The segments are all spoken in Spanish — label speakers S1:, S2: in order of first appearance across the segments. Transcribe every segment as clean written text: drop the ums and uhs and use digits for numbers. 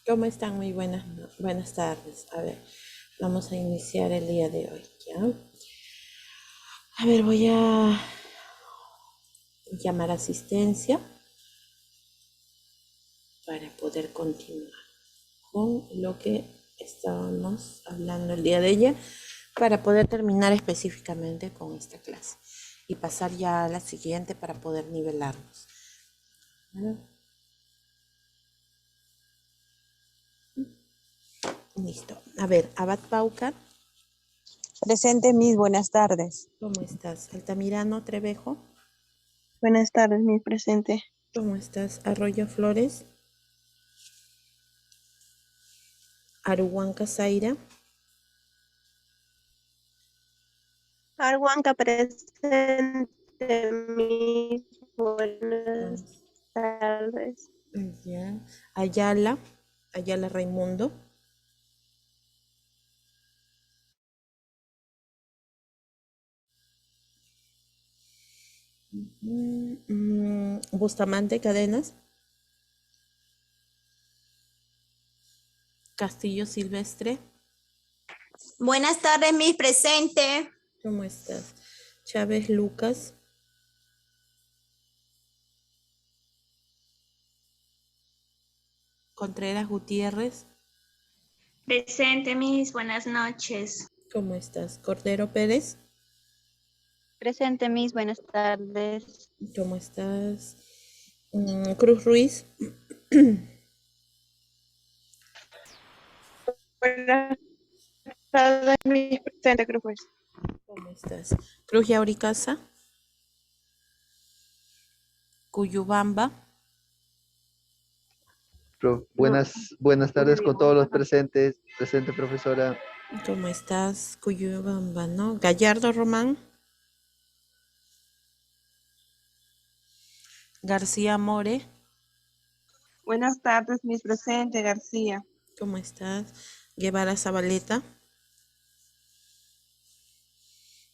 S1: ¿Cómo están? Muy buenas tardes. A ver, vamos a iniciar el día de hoy, ¿ya? A ver, voy a llamar a asistencia para poder continuar con lo que estábamos hablando el día de ayer, para poder terminar específicamente con esta clase y pasar ya a la siguiente para poder nivelarnos. ¿Vale? Listo. A ver, Abad Paucar,
S2: Presente, Miss, buenas tardes.
S1: ¿cómo estás? Altamirano Trevejo,
S3: Buenas tardes, mi presente.
S1: ¿cómo estás? Arroyo Flores, Aruhuanca Zaira,
S3: Arhuanca presente, mis buenas
S1: vamos,
S3: tardes.
S1: ya. Ayala Raimundo, Bustamante Cadenas, Castillo Silvestre,
S4: Buenas tardes, Miss presente.
S1: ¿cómo estás? Chávez Lucas, Contreras Gutiérrez,
S4: Presente, Miss. Buenas noches.
S1: ¿cómo estás? Cordero Pérez,
S5: Presente, Miss, buenas tardes.
S1: ¿cómo estás? Cruz Ruiz,
S3: Buenas tardes, mi presente, Cruz Ruiz.
S1: ¿cómo estás? Cruz Yauricasa, Cuyubamba,
S6: Buenas tardes con todos los presentes. Presente, profesora.
S1: ¿cómo estás? Cuyubamba, ¿no? Gallardo Román, García More,
S3: Buenas tardes, mi presente, García.
S1: ¿cómo estás? Guevara Zabaleta,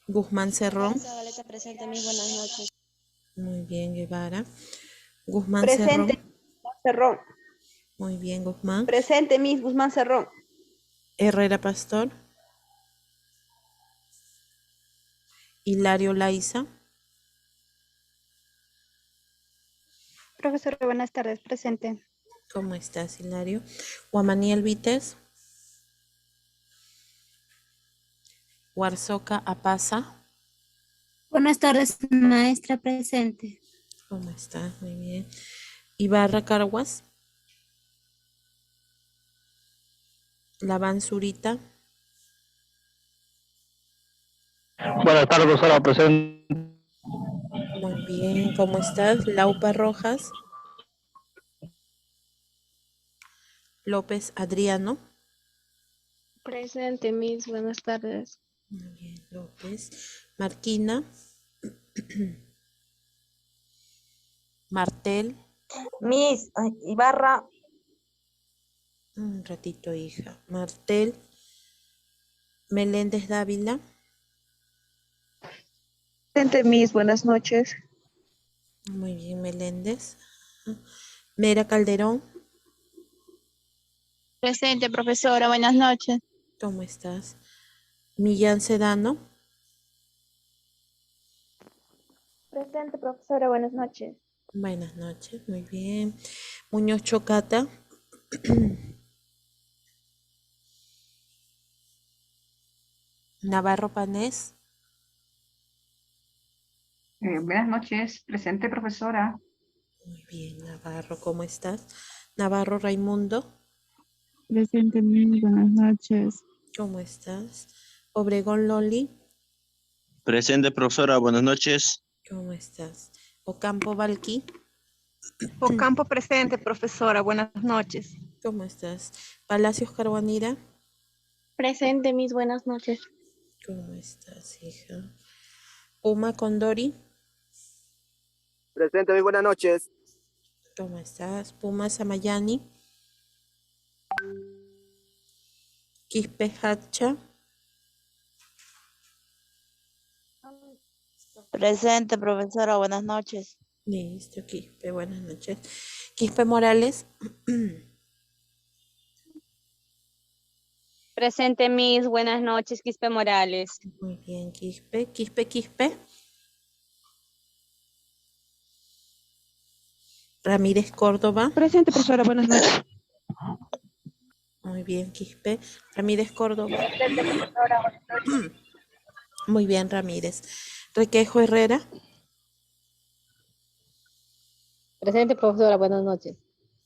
S1: Guzmán Cerrón,
S5: Zabaleta presente, Miss, buenas noches.
S1: muy bien, Guevara. Guzmán
S7: Presente,
S1: Cerrón,
S7: Cerrón.
S1: muy bien, Guzmán.
S7: Presente, Miss Guzmán Cerrón.
S1: Herrera Pastor, Hilario Laiza,
S5: Profesora, buenas tardes, presente.
S1: ¿cómo estás, Hilario? Guamaniel Vites, Huarzoca Apaza,
S8: Buenas tardes, maestra presente.
S1: ¿cómo estás? Muy bien. Ibarra Carguas, Labán Zurita,
S9: Buenas tardes, profesora presente.
S1: muy bien, ¿cómo estás? Laupa Rojas, López Adriano,
S5: Presente, Miss, buenas tardes.
S1: muy bien, López, Marquina, Martel,
S2: Miss, Ibarra,
S1: un ratito, hija, Martel, Meléndez Dávila,
S3: Presente, Miss, buenas noches.
S1: muy bien, Meléndez, Mera Calderón,
S5: Presente, profesora, buenas noches.
S1: ¿cómo estás? Millán Sedano,
S7: Presente, profesora, buenas noches.
S1: buenas noches, muy bien. Muñoz Chocata, Navarro Panés,
S10: Buenas noches, presente profesora.
S1: muy bien, Navarro, ¿cómo estás? Navarro Raimundo,
S11: Presente, Miss, buenas noches.
S1: ¿cómo estás? Obregón Loli,
S9: Presente, profesora, buenas noches.
S1: ¿cómo estás? Ocampo Valqui,
S7: Ocampo presente, profesora, buenas noches.
S1: ¿cómo estás? Palacios Carguanira,
S5: Presente, Miss, buenas noches.
S1: ¿cómo estás, hija? Puma Condori,
S12: Presente, muy buenas noches.
S1: ¿cómo estás? Puma Samayani, Quispe Hacha,
S2: presente, profesora, buenas noches.
S1: listo, Quispe, buenas noches. Quispe Morales,
S5: Presente, Miss. Buenas noches, Quispe Morales.
S1: Muy bien, Quispe. Quispe. Ramírez Córdoba.
S7: Presente, profesora. Buenas noches.
S1: Muy bien, Quispe. Ramírez Córdoba. Muy bien, Ramírez. Requejo Herrera.
S5: Presente, profesora. Buenas noches.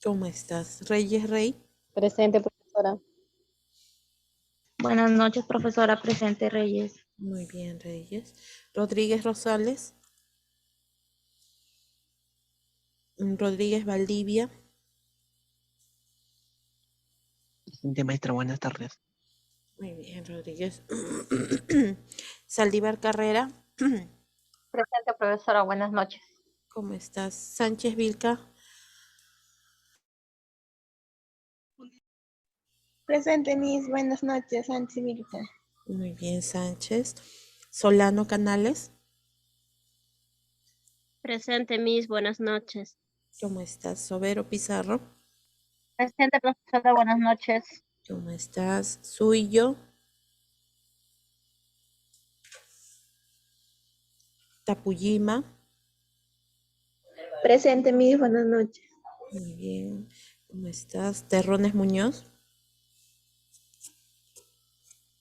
S1: ¿Cómo estás? Reyes Rey.
S5: Presente, profesora.
S2: Buenas noches, profesora. Presente, Reyes.
S1: Muy bien, Reyes. Rodríguez Rosales. Rodríguez Valdivia.
S12: Presente, maestra. Buenas tardes.
S1: Muy bien, Rodríguez. Saldívar Carrera.
S5: Presente, profesora. Buenas noches.
S1: ¿Cómo estás? Sánchez Vilca.
S7: Presente, Miss. Buenas noches. Sánchez Vilca.
S1: Muy bien, Sánchez. Solano Canales.
S8: Presente, Miss. Buenas noches.
S1: ¿Cómo estás? Sobero Pizarro.
S5: Presente, profesora. Buenas noches.
S1: ¿Cómo estás? Suyo. Tapuyima.
S7: Presente, Miss. Buenas noches.
S1: Muy bien. ¿Cómo estás? Terrones Muñoz.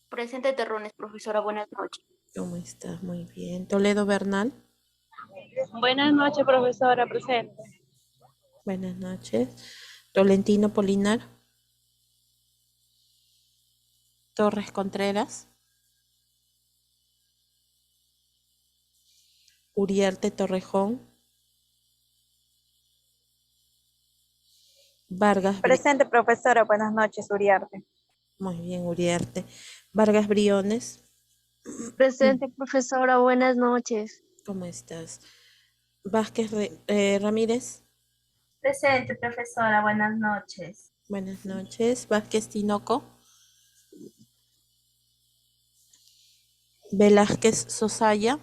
S2: Presente, Terrones, profesora. Buenas noches.
S1: ¿Cómo estás? Muy bien. Toledo Bernal.
S5: Buenas noches, profesora. Presente.
S1: Buenas noches. Tolentino Polinar. Torres Contreras. Uriarte Torrejón. Vargas.
S2: Presente, profesora. Buenas noches, Uriarte.
S1: Muy bien, Uriarte. Vargas Briones.
S8: Presente, profesora. Buenas noches.
S1: ¿Cómo estás? Vázquez Ramírez.
S4: Presente, profesora. Buenas noches.
S1: Buenas noches. Vázquez Tinoco. Velázquez Sosaya.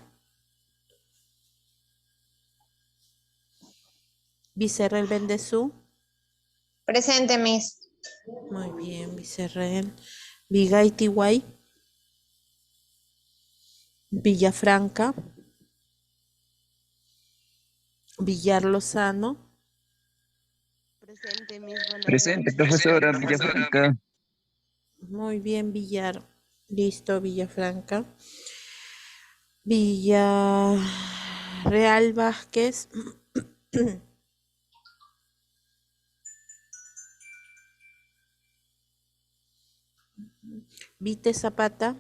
S1: Vicerrel Bendezú.
S2: Presente, Miss.
S1: Muy bien, Vicerrel. Vigay Tiguay. Villafranca. Villar Lozano.
S2: Presente, Miss.
S9: Presente, profesora Villafranca.
S1: Muy bien, Villar. Listo, Villafranca. Villarreal Vázquez. Vite Zapata.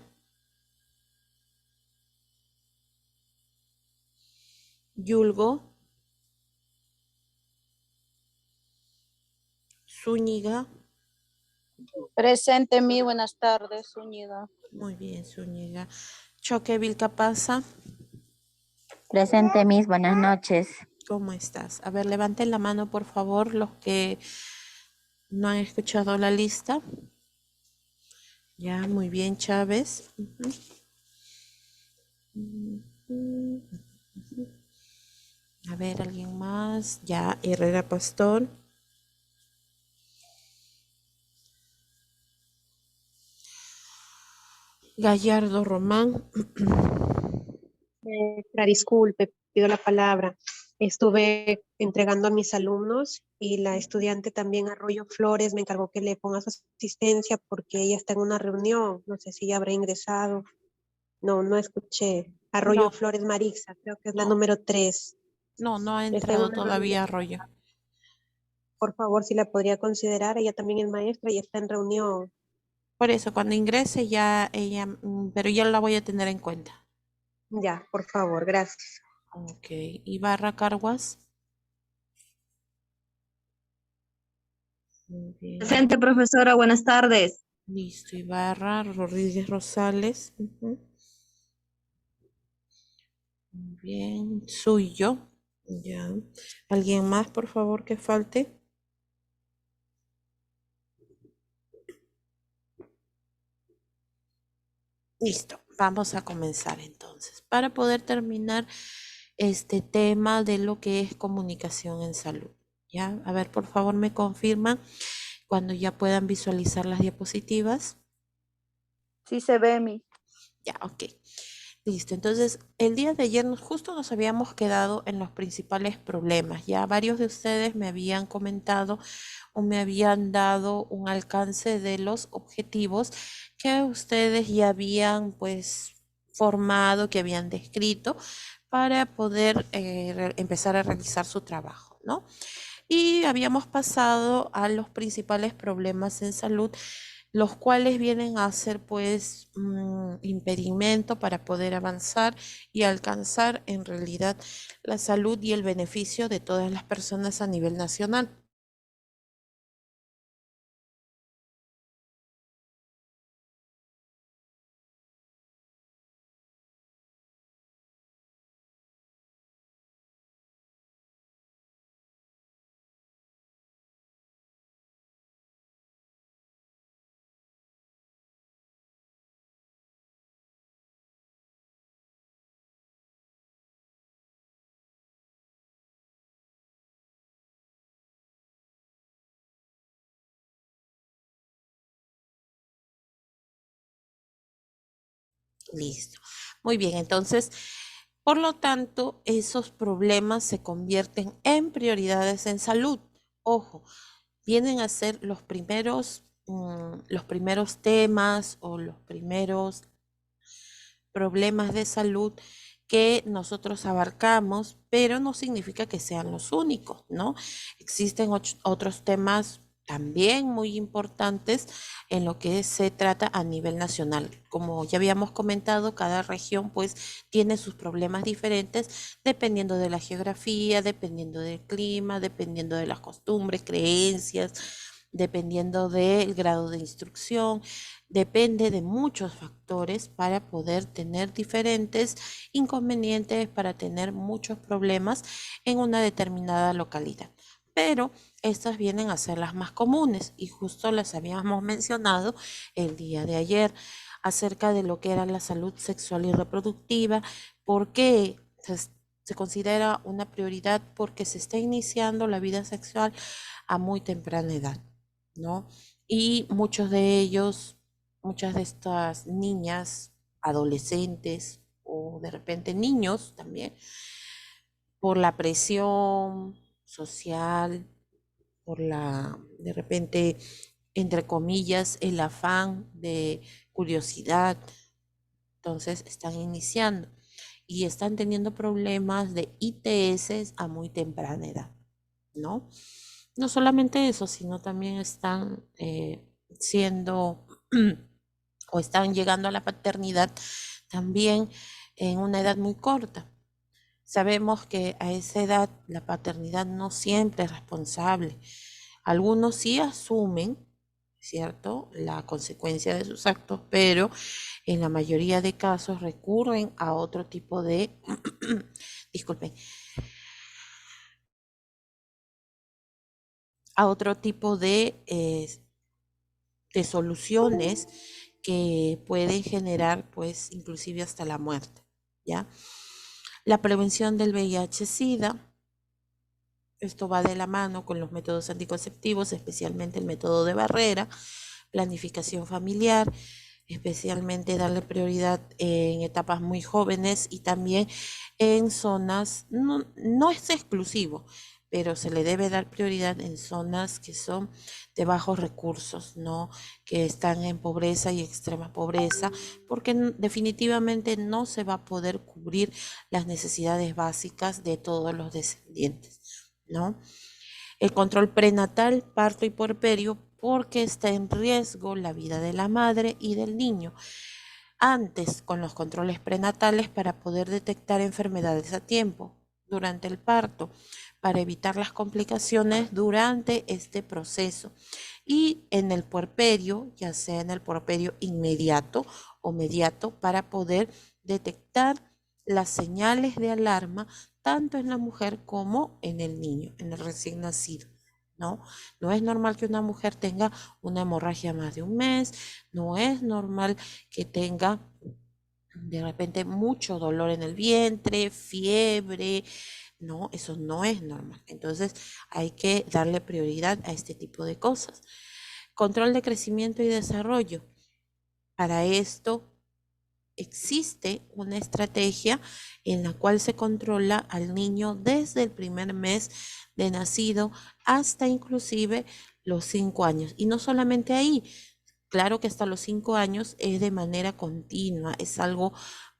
S1: Yulgo. Zúñiga.
S2: Presente, Miss. Buenas tardes, Zúñiga.
S1: Muy bien, Zúñiga. Choque Vilcapasa.
S2: Presente, Miss. Buenas noches.
S1: ¿Cómo estás? A ver, levanten la mano, por favor, los que no han escuchado la lista. Ya, muy bien, Chávez. A ver, ¿alguien más? Ya, Herrera Pastor. Gallardo Román.
S13: Disculpe, pido la palabra. Estuve entregando a mis alumnos y la estudiante también Arroyo Flores me encargó que le ponga su asistencia porque ella está en una reunión. No sé si ya habrá ingresado. No escuché. Arroyo
S1: No.
S13: Flores Marixa, creo que es la número 3.
S1: No ha
S13: Está en
S1: entrado
S13: una
S1: todavía
S13: reunión.
S1: Arroyo.
S13: Por favor, si la podría considerar. Ella también es maestra y está en reunión.
S1: Por eso, cuando ingrese ya ella, pero ya la voy a tener en cuenta.
S13: Ya, por favor, gracias.
S1: Ok, Ibarra Carguas. Muy bien.
S2: Presente, profesora. Buenas tardes.
S1: Listo, Ibarra, Rodríguez Rosales. Muy bien, Suyo. Ya. ¿Alguien más, por favor, que falte? Listo, vamos a comenzar entonces. Para poder terminar este tema de lo que es comunicación en salud. ¿Ya? A ver, por favor, me confirman cuando ya puedan visualizar las diapositivas.
S5: Sí se ve, mi.
S1: Ya, ok. Listo. Entonces, el día de ayer justo nos habíamos quedado en los principales problemas. Ya varios de ustedes me habían comentado o me habían dado un alcance de los objetivos que ustedes ya habían pues formado, que habían descrito para poder empezar a realizar su trabajo, ¿no? Y habíamos pasado a los principales problemas en salud, los cuales vienen a ser pues impedimento para poder avanzar y alcanzar en realidad la salud y el beneficio de todas las personas a nivel nacional. Listo. Muy bien, entonces, por lo tanto, esos problemas se convierten en prioridades en salud. Ojo, vienen a ser los primeros temas o los primeros problemas de salud que nosotros abarcamos, pero no significa que sean los únicos, ¿no? Existen otros temas también muy importantes en lo que se trata a nivel nacional. Como ya habíamos comentado, cada región pues tiene sus problemas diferentes dependiendo de la geografía, dependiendo del clima, dependiendo de las costumbres, creencias, dependiendo del grado de instrucción. Depende de muchos factores para poder tener diferentes inconvenientes, para tener muchos problemas en una determinada localidad. Pero estas vienen a ser las más comunes y justo las habíamos mencionado el día de ayer acerca de lo que era la salud sexual y reproductiva, porque se considera una prioridad porque se está iniciando la vida sexual a muy temprana edad, ¿no? Y muchos de ellos, muchas de estas niñas, adolescentes o de repente niños también, por la presión social, por de repente, entre comillas, el afán de curiosidad, entonces están iniciando y están teniendo problemas de ITS a muy temprana edad, ¿no? No solamente eso, sino también están siendo o están llegando a la paternidad también en una edad muy corta. Sabemos que a esa edad la paternidad no siempre es responsable. Algunos sí asumen, ¿cierto?, la consecuencia de sus actos, pero en la mayoría de casos recurren a otro tipo de, disculpen, a otro tipo de soluciones que pueden generar, pues, inclusive hasta la muerte, ¿ya? La prevención del VIH-Sida, esto va de la mano con los métodos anticonceptivos, especialmente el método de barrera, planificación familiar, especialmente darle prioridad en etapas muy jóvenes y también en zonas, no es exclusivo, pero se le debe dar prioridad en zonas que son de bajos recursos, ¿no? Que están en pobreza y extrema pobreza, porque definitivamente no se va a poder cubrir las necesidades básicas de todos los descendientes, ¿no? El control prenatal, parto y puerperio, porque está en riesgo la vida de la madre y del niño. Antes, con los controles prenatales para poder detectar enfermedades a tiempo, durante el parto, para evitar las complicaciones durante este proceso. Y en el puerperio, ya sea en el puerperio inmediato o mediato, para poder detectar las señales de alarma tanto en la mujer como en el niño, en el recién nacido, ¿no? No es normal que una mujer tenga una hemorragia más de un mes, no es normal que tenga de repente mucho dolor en el vientre, fiebre, no, eso no es normal. Entonces hay que darle prioridad a este tipo de cosas. Control de crecimiento y desarrollo. Para esto existe una estrategia en la cual se controla al niño desde el primer mes de nacido hasta inclusive los 5 años. Y no solamente ahí, claro que hasta los 5 años es de manera continua, es algo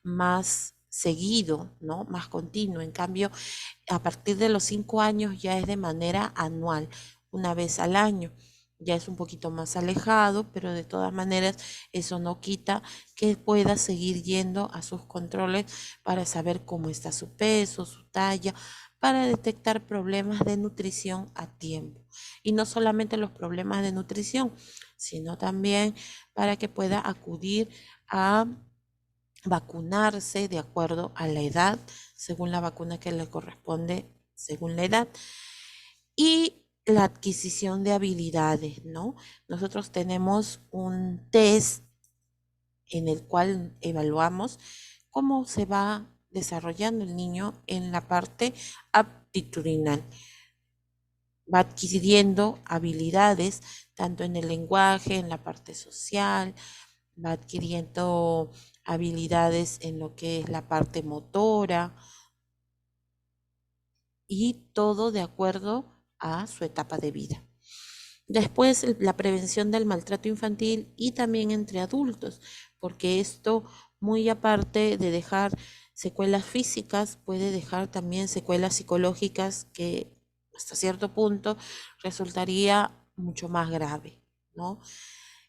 S1: más seguido, ¿no? Más continuo. En cambio, a partir de los 5 años ya es de manera anual, una vez al año. Ya es un poquito más alejado, pero de todas maneras eso no quita que pueda seguir yendo a sus controles para saber cómo está su peso, su talla, para detectar problemas de nutrición a tiempo. Y no solamente los problemas de nutrición, sino también para que pueda acudir a vacunarse de acuerdo a la edad, según la vacuna que le corresponde, según la edad. Y la adquisición de habilidades, ¿no? Nosotros tenemos un test en el cual evaluamos cómo se va desarrollando el niño en la parte aptitudinal. Va adquiriendo habilidades tanto en el lenguaje, en la parte social, va adquiriendo habilidades en lo que es la parte motora y todo de acuerdo a su etapa de vida. Después, la prevención del maltrato infantil y también entre adultos, porque esto, muy aparte de dejar secuelas físicas, puede dejar también secuelas psicológicas que hasta cierto punto resultaría mucho más grave, ¿no?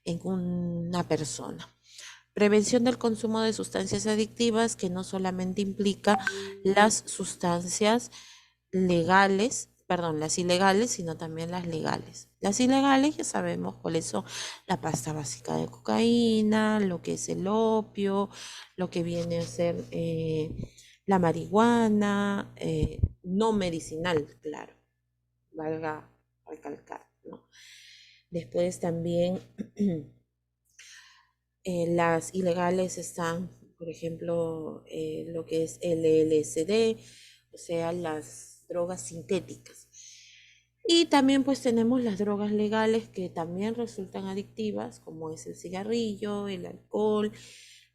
S1: En una persona. Prevención del consumo de sustancias adictivas, que no solamente implica las sustancias legales, perdón, las ilegales, sino también las legales. Las ilegales ya sabemos cuáles son: la pasta básica de cocaína, lo que es el opio, lo que viene a ser la marihuana, no medicinal, claro, valga recalcar, ¿no? Después también las ilegales están, por ejemplo, lo que es el LSD, o sea, las drogas sintéticas. Y también pues tenemos las drogas legales que también resultan adictivas, como es el cigarrillo, el alcohol,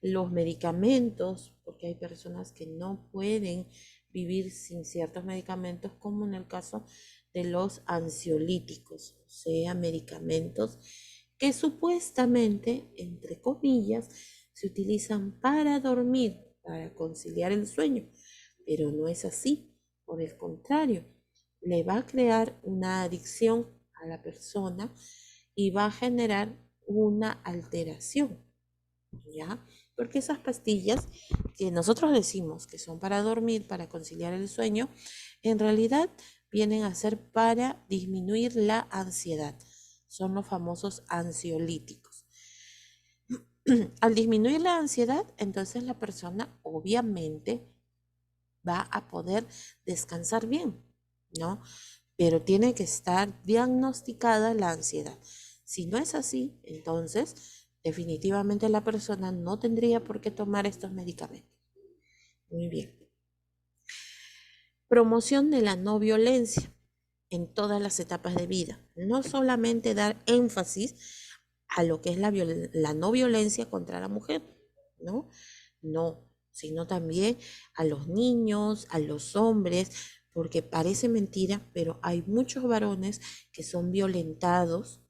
S1: los medicamentos, porque hay personas que no pueden vivir sin ciertos medicamentos, como en el caso de los ansiolíticos, o sea, medicamentos que supuestamente, entre comillas, se utilizan para dormir, para conciliar el sueño, pero no es así. Por el contrario, le va a crear una adicción a la persona y va a generar una alteración, ¿ya? Porque esas pastillas que nosotros decimos que son para dormir, para conciliar el sueño, en realidad vienen a ser para disminuir la ansiedad. Son los famosos ansiolíticos. Al disminuir la ansiedad, entonces la persona obviamente va a poder descansar bien, ¿no? Pero tiene que estar diagnosticada la ansiedad. Si no es así, entonces definitivamente la persona no tendría por qué tomar estos medicamentos. Muy bien. Promoción de la no violencia en todas las etapas de vida. No solamente dar énfasis a lo que es la no violencia contra la mujer, ¿no? No, sino también a los niños, a los hombres, porque parece mentira, pero hay muchos varones que son violentados,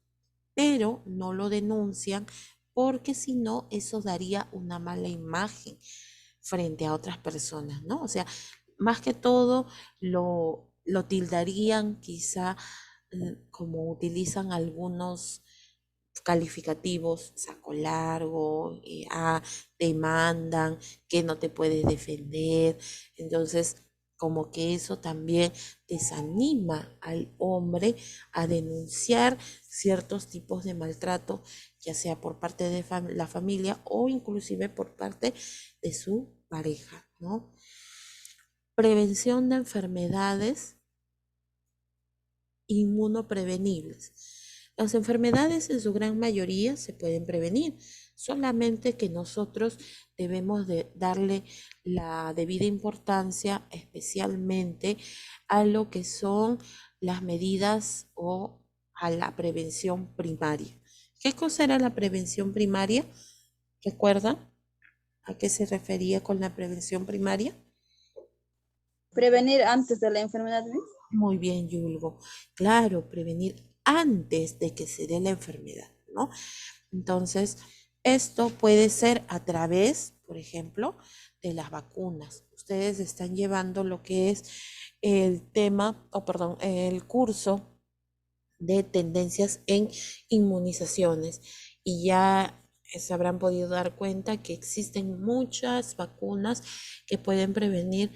S1: pero no lo denuncian, porque si no, eso daría una mala imagen frente a otras personas, ¿no? O sea, más que todo lo tildarían quizá como utilizan algunos calificativos: saco largo, te mandan, que no te puedes defender. Entonces, como que eso también desanima al hombre a denunciar ciertos tipos de maltrato, ya sea por parte de la familia o inclusive por parte de su pareja, ¿no? Prevención de enfermedades inmunoprevenibles. Las enfermedades en su gran mayoría se pueden prevenir, solamente que nosotros debemos de darle la debida importancia especialmente a lo que son las medidas o a la prevención primaria. ¿Qué cosa era la prevención primaria? ¿Recuerdan a qué se refería con la prevención primaria?
S5: Prevenir antes de la enfermedad.
S1: Muy bien, Yulgo. Claro, prevenir antes de que se dé la enfermedad, ¿no? Entonces, esto puede ser a través, por ejemplo, de las vacunas. Ustedes están llevando lo que es el tema, perdón, el curso de tendencias en inmunizaciones y ya se habrán podido dar cuenta que existen muchas vacunas que pueden prevenir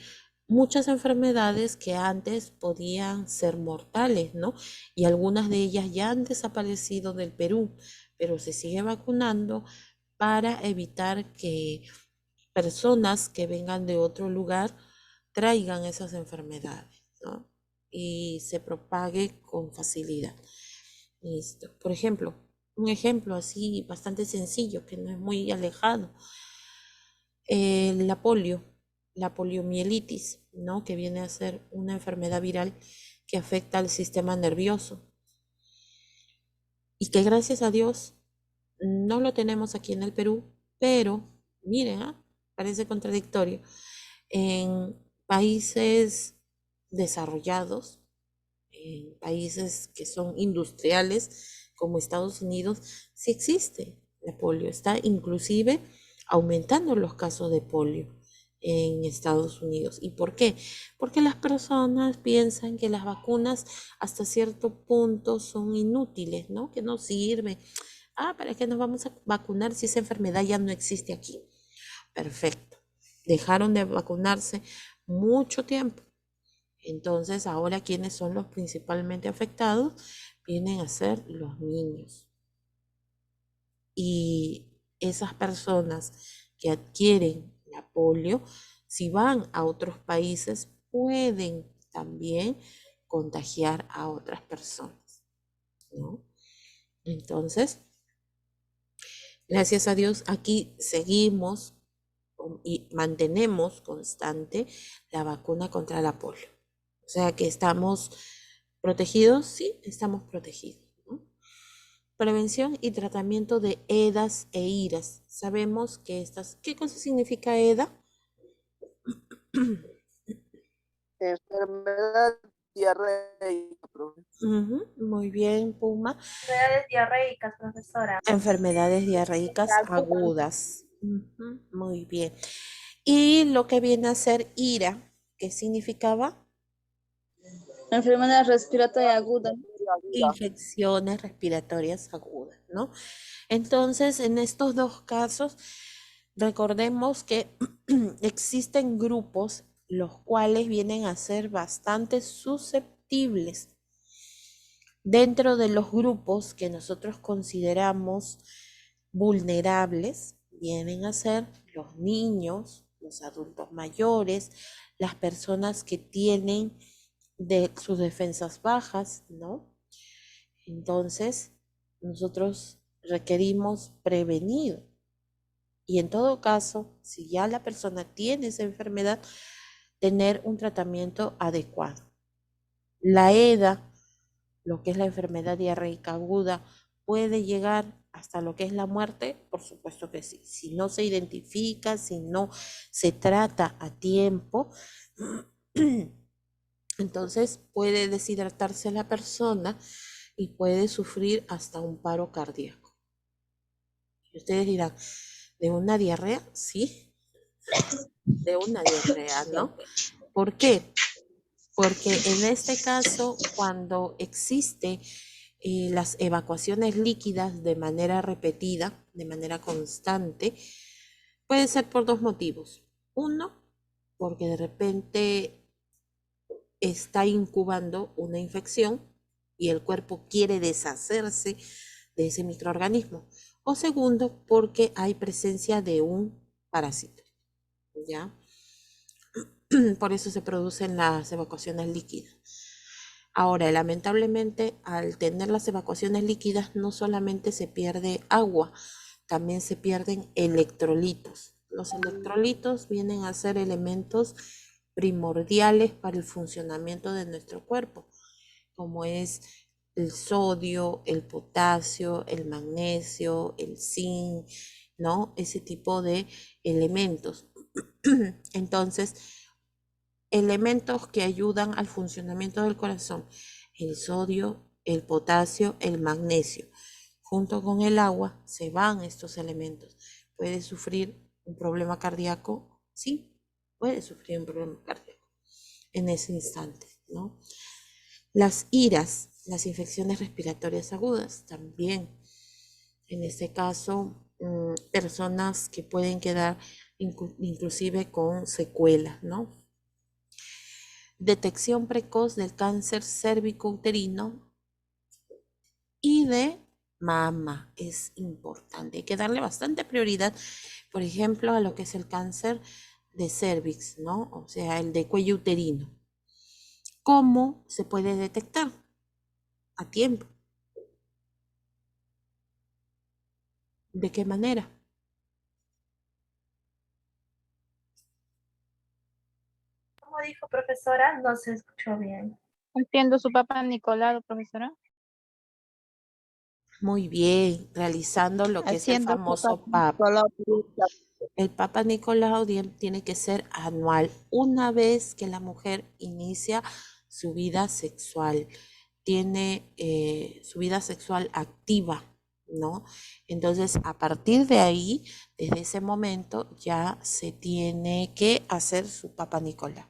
S1: muchas enfermedades que antes podían ser mortales, ¿no? Y algunas de ellas ya han desaparecido del Perú, pero se sigue vacunando para evitar que personas que vengan de otro lugar traigan esas enfermedades, ¿no? Y se propague con facilidad. Listo. Por ejemplo, un ejemplo así bastante sencillo, que no es muy alejado. La poliomielitis, ¿no? Que viene a ser una enfermedad viral que afecta al sistema nervioso. Y que gracias a Dios no lo tenemos aquí en el Perú, pero miren, parece contradictorio. En países desarrollados, en países que son industriales como Estados Unidos, sí existe la polio. Está inclusive aumentando los casos de polio en Estados Unidos. ¿Y por qué? Porque las personas piensan que las vacunas hasta cierto punto son inútiles, ¿no? Que no sirven. ¿Para qué nos vamos a vacunar si esa enfermedad ya no existe aquí? Perfecto. Dejaron de vacunarse mucho tiempo. Entonces, ahora, ¿quiénes son los principalmente afectados? Vienen a ser los niños. Y esas personas que adquieren la polio, si van a otros países, pueden también contagiar a otras personas, ¿no? Entonces, gracias a Dios, aquí seguimos y mantenemos constante la vacuna contra la polio. O sea que estamos protegidos, sí, estamos protegidos, ¿no? Prevención y tratamiento de EDAs e IRAs. Sabemos que ¿qué cosa significa EDA?
S14: Enfermedad diarreica, profe.
S1: Muy bien, Puma.
S4: Enfermedades diarreicas, profesora.
S1: Enfermedades diarreicas agudas. Muy bien. Y lo que viene a ser IRA, ¿qué significaba?
S5: Enfermedad respiratoria aguda.
S1: Infecciones respiratorias agudas, ¿no? Entonces, en estos dos casos, recordemos que existen grupos los cuales vienen a ser bastante susceptibles. Dentro de los grupos que nosotros consideramos vulnerables, vienen a ser los niños, los adultos mayores, las personas que tienen sus defensas bajas, ¿no? Entonces, nosotros requerimos prevenir. Y en todo caso, si ya la persona tiene esa enfermedad, tener un tratamiento adecuado. La EDA, lo que es la enfermedad diarreica aguda, puede llegar hasta lo que es la muerte, por supuesto que sí. Si no se identifica, si no se trata a tiempo, entonces puede deshidratarse la persona y puede sufrir hasta un paro cardíaco. Y ustedes dirán, ¿de una diarrea? Sí, de una diarrea, ¿no? ¿Por qué? Porque en este caso, cuando existe las evacuaciones líquidas de manera repetida, de manera constante, puede ser por dos motivos. Uno, porque de repente está incubando una infección y el cuerpo quiere deshacerse de ese microorganismo. O segundo, porque hay presencia de un parásito, ¿ya? Por eso se producen las evacuaciones líquidas. Ahora, lamentablemente, al tener las evacuaciones líquidas, no solamente se pierde agua, también se pierden electrolitos. Los electrolitos vienen a ser elementos primordiales para el funcionamiento de nuestro cuerpo, como es el sodio, el potasio, el magnesio, el zinc, ¿no? Ese tipo de elementos. Entonces, elementos que ayudan al funcionamiento del corazón, el sodio, el potasio, el magnesio. Junto con el agua se van estos elementos. ¿Puede sufrir un problema cardíaco? Sí, puede sufrir un problema cardíaco en ese instante, ¿no? Las iras, las infecciones respiratorias agudas, también. En este caso, personas que pueden quedar inclusive con secuelas, ¿no? Detección precoz del cáncer cérvico-uterino y de mama es importante. Hay que darle bastante prioridad, por ejemplo, a lo que es el cáncer de cervix, ¿no? O sea, el de cuello uterino. ¿Cómo se puede detectar? A tiempo. ¿De qué manera?
S4: Como dijo profesora, no se escuchó bien.
S3: Entiendo su papá Nicolau, profesora.
S1: Muy bien, realizando lo que es el
S5: Haciendo su
S1: famoso
S5: Papa
S1: PAP.
S5: Nicolau.
S1: El Papa Nicolau tiene que ser anual, una vez que la mujer inicia su vida sexual, tiene su vida sexual activa, ¿no? Entonces, a partir de ahí, desde ese momento, ya se tiene que hacer su Papa Nicolau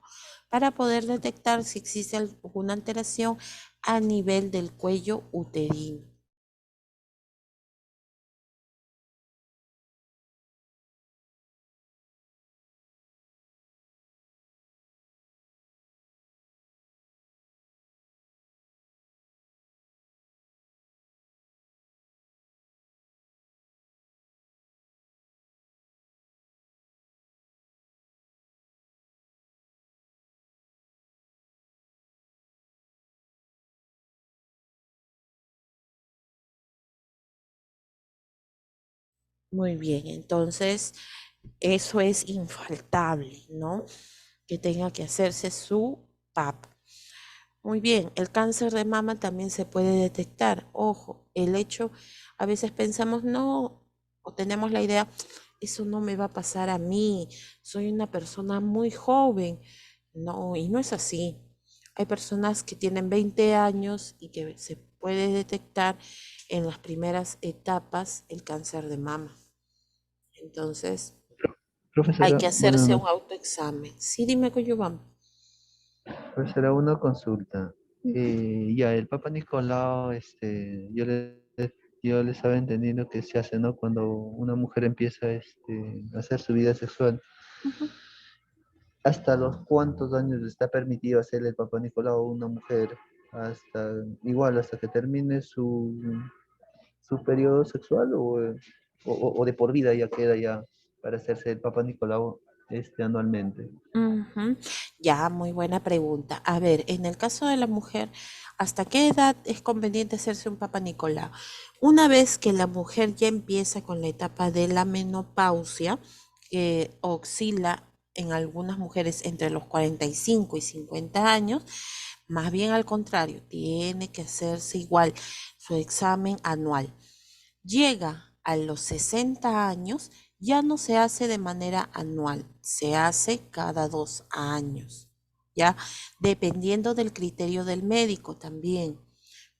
S1: para poder detectar si existe alguna alteración a nivel del cuello uterino. Muy bien, entonces eso es infaltable, ¿no? Que tenga que hacerse su PAP. Muy bien, el cáncer de mama también se puede detectar. Ojo, el hecho, a veces pensamos, no, o tenemos la idea, eso no me va a pasar a mí, soy una persona muy joven. No, y no es así. Hay personas que tienen 20 años y que se puede detectar en las primeras etapas el cáncer de mama. Entonces, hay
S6: Profesora,
S1: que
S6: buenas
S1: hacerse un
S6: noches.
S1: autoexamen. Sí, dime, Coyobam.
S6: Profesora, una consulta. Ya, el Papa Nicolau, yo le estaba entendiendo que se hace, ¿no? Cuando una mujer empieza, a hacer su vida sexual. ¿Hasta los cuántos años le está permitido hacerle el Papa Nicolau a una mujer? Hasta que termine su periodo sexual o de por vida ya queda ya para hacerse el Papa Nicolau anualmente.
S1: Ujú. Ya, muy buena pregunta. A ver, en el caso de la mujer, ¿hasta qué edad es conveniente hacerse un Papa Nicolau? Una vez que la mujer ya empieza con la etapa de la menopausia, que oscila en algunas mujeres entre los 45 y 50 años, más bien al contrario, tiene que hacerse igual su examen anual. Llega a los 60 años, ya no se hace de manera anual, se hace cada 2 años, ¿ya? Dependiendo del criterio del médico también,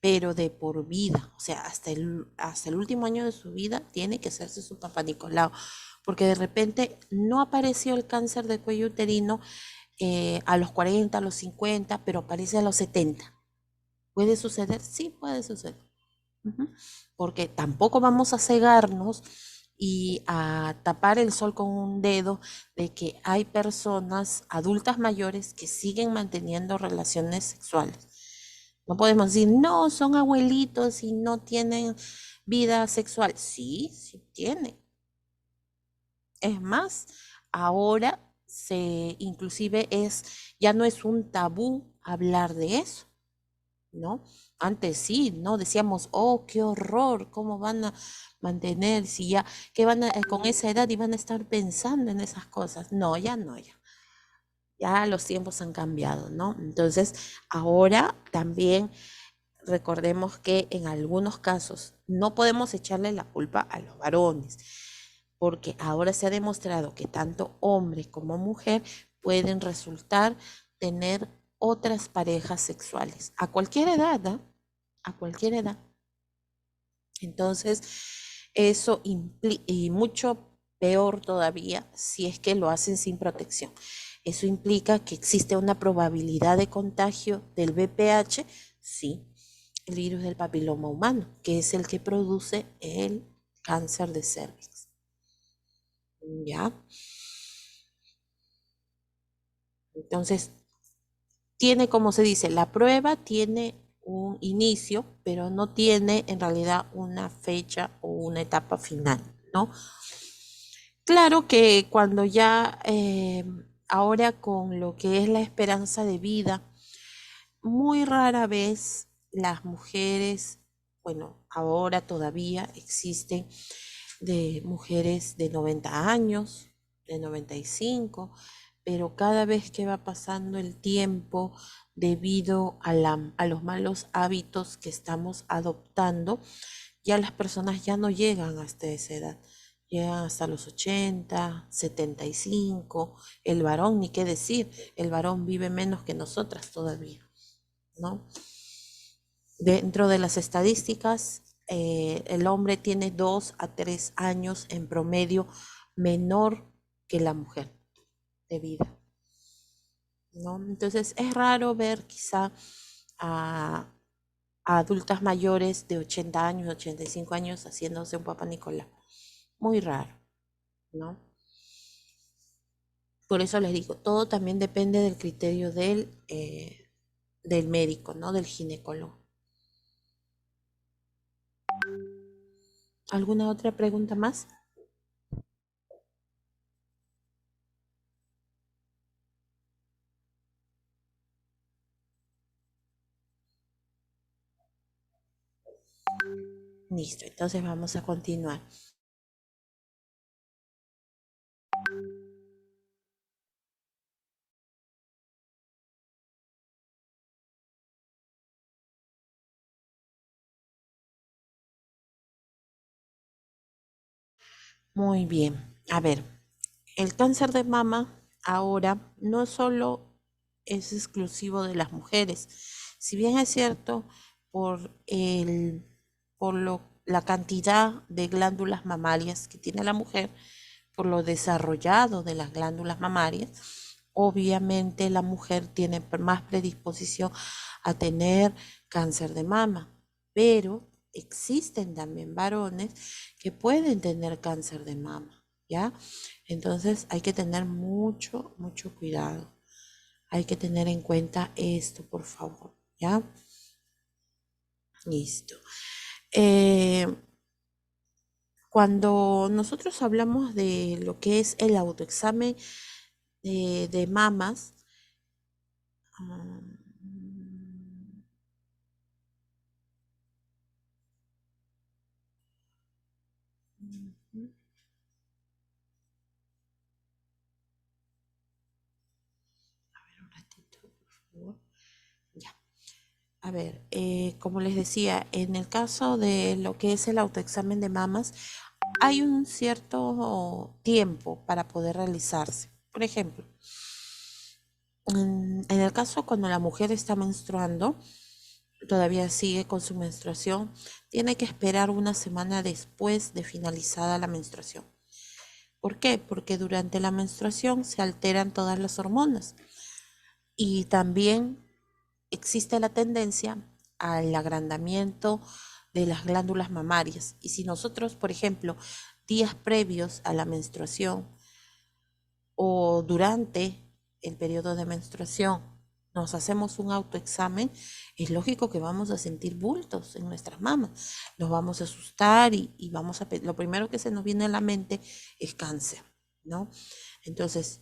S1: pero de por vida, o sea, hasta el último año de su vida tiene que hacerse su Papa Nicolau, porque de repente no apareció el cáncer de cuello uterino a los 40, a los 50, pero aparece a los 70. ¿Puede suceder? Sí, puede suceder. Porque tampoco vamos a cegarnos y a tapar el sol con un dedo de que hay personas adultas mayores que siguen manteniendo relaciones sexuales. No podemos decir, no, son abuelitos y no tienen vida sexual. Sí, sí tienen. Es más, ahora inclusive ya no es un tabú hablar de eso, ¿no? Antes sí, ¿no? Decíamos, oh, qué horror, ¿cómo van a mantener si ya, que van con esa edad y van a estar pensando en esas cosas? No, ya no, ya. Ya los tiempos han cambiado, ¿no? Entonces, ahora también recordemos que en algunos casos no podemos echarle la culpa a los varones. porque ahora se ha demostrado que tanto hombre como mujer pueden resultar tener otras parejas sexuales a cualquier edad, ¿ah? A cualquier edad. Entonces, eso implica, y mucho peor todavía, si es que lo hacen sin protección. Eso implica que existe una probabilidad de contagio del VPH, sí, el virus del papiloma humano, que es el que produce el cáncer de cervix. ¿Ya? Entonces, tiene, como se dice, la prueba tiene un inicio, pero no tiene en realidad una fecha o una etapa final, ¿no? Claro que cuando ya, ahora con lo que es la esperanza de vida, muy rara vez las mujeres, bueno, ahora todavía existen de mujeres de 90 años, de 95, pero cada vez que va pasando el tiempo debido a los malos hábitos que estamos adoptando, ya las personas ya no llegan hasta esa edad, llegan hasta los 80, 75, el varón, ni qué decir, el varón vive menos que nosotras todavía, ¿no? Dentro de las estadísticas, el hombre tiene 2 a 3 años en promedio menor que la mujer de vida, ¿no? Entonces es raro ver quizá a adultas mayores de 80 años, 85 años haciéndose un Papá Nicolau. Muy raro, ¿no? Por eso les digo, todo también depende del criterio del médico, ¿no? Del ginecólogo. ¿Alguna otra pregunta más? Listo, entonces vamos a continuar. Muy bien. A ver, el cáncer de mama ahora no solo es exclusivo de las mujeres. Si bien es cierto, la cantidad de glándulas mamarias que tiene la mujer, por lo desarrollado de las glándulas mamarias, obviamente la mujer tiene más predisposición a tener cáncer de mama, pero existen también varones que pueden tener cáncer de mama, ¿ya? Entonces hay que tener mucho, mucho cuidado. Hay que tener en cuenta esto, por favor, ¿ya? Listo. Cuando nosotros hablamos de lo que es el autoexamen de mamas, a ver un ratito, por favor. Ya. A ver, como les decía, en el caso de lo que es el autoexamen de mamas, hay un cierto tiempo para poder realizarse. Por ejemplo, en el caso cuando la mujer está menstruando, todavía sigue con su menstruación, tiene que esperar una semana después de finalizada la menstruación. ¿Por qué? Porque durante la menstruación se alteran todas las hormonas y también existe la tendencia al agrandamiento de las glándulas mamarias. Y si nosotros, por ejemplo, días previos a la menstruación o durante el periodo de menstruación nos hacemos un autoexamen, es lógico que vamos a sentir bultos en nuestras mamas, nos vamos a asustar y vamos a, lo primero que se nos viene a la mente es cáncer, ¿no? Entonces,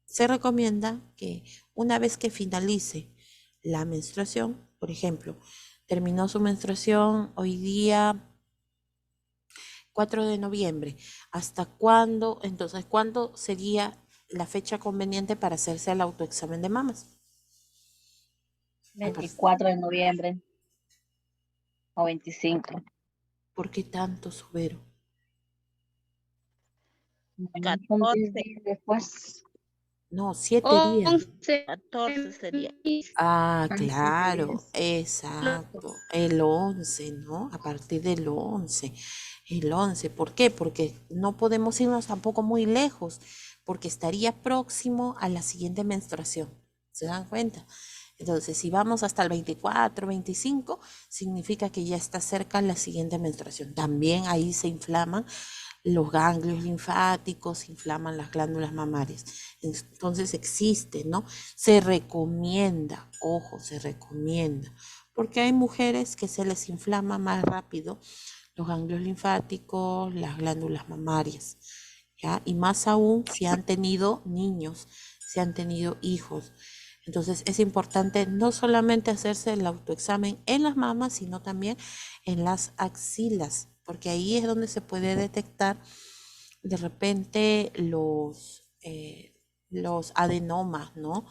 S1: se recomienda que una vez que finalice la menstruación, por ejemplo, terminó su menstruación hoy día 4 de noviembre, ¿hasta cuándo? Entonces, ¿cuándo sería la fecha conveniente para hacerse el autoexamen de mamas?
S15: 24 de noviembre o 25.
S1: ¿Por qué tanto, Subero?
S10: Después,
S1: No, 7 días.
S8: 11. 14 sería.
S1: Ah,
S11: 11
S1: claro,
S11: días.
S1: exacto. El 11, ¿no? A partir del 11. El 11. ¿Por qué? Porque no podemos irnos tampoco muy lejos, porque estaría próximo a la siguiente menstruación. ¿Se dan cuenta? Entonces, si vamos hasta el 24, 25, significa que ya está cerca la siguiente menstruación. También ahí se inflaman los ganglios linfáticos, se inflaman las glándulas mamarias. Entonces existe, ¿no? Se recomienda, ojo, se recomienda, porque hay mujeres que se les inflama más rápido los ganglios linfáticos, las glándulas mamarias, ¿ya? Y más aún si han tenido niños, si han tenido hijos. Entonces es importante no solamente hacerse el autoexamen en las mamas, sino también en las axilas, porque ahí es donde se puede detectar de repente los adenomas, ¿no?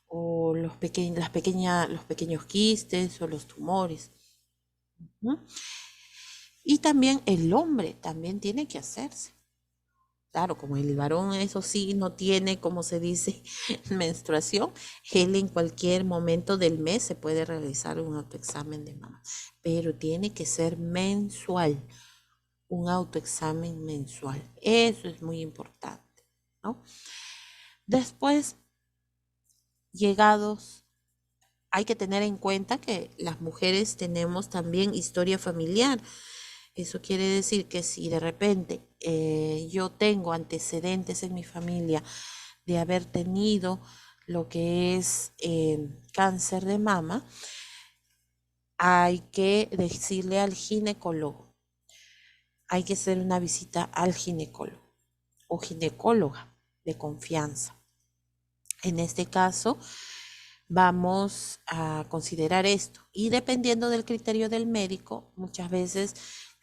S1: O los pequeños quistes o los tumores. ¿No? Y también el hombre también tiene que hacerse. Claro, como el varón, eso sí, no tiene, como se dice, menstruación, él en cualquier momento del mes se puede realizar un autoexamen de mama, pero tiene que ser mensual, un autoexamen mensual. Eso es muy importante, ¿no? Después, llegados, hay que tener en cuenta que las mujeres tenemos también historia familiar. Eso quiere decir que si de repente yo tengo antecedentes en mi familia de haber tenido lo que es cáncer de mama, hay que decirle al ginecólogo, hay que hacer una visita al ginecólogo o ginecóloga de confianza. En este caso, vamos a considerar esto y dependiendo del criterio del médico, muchas veces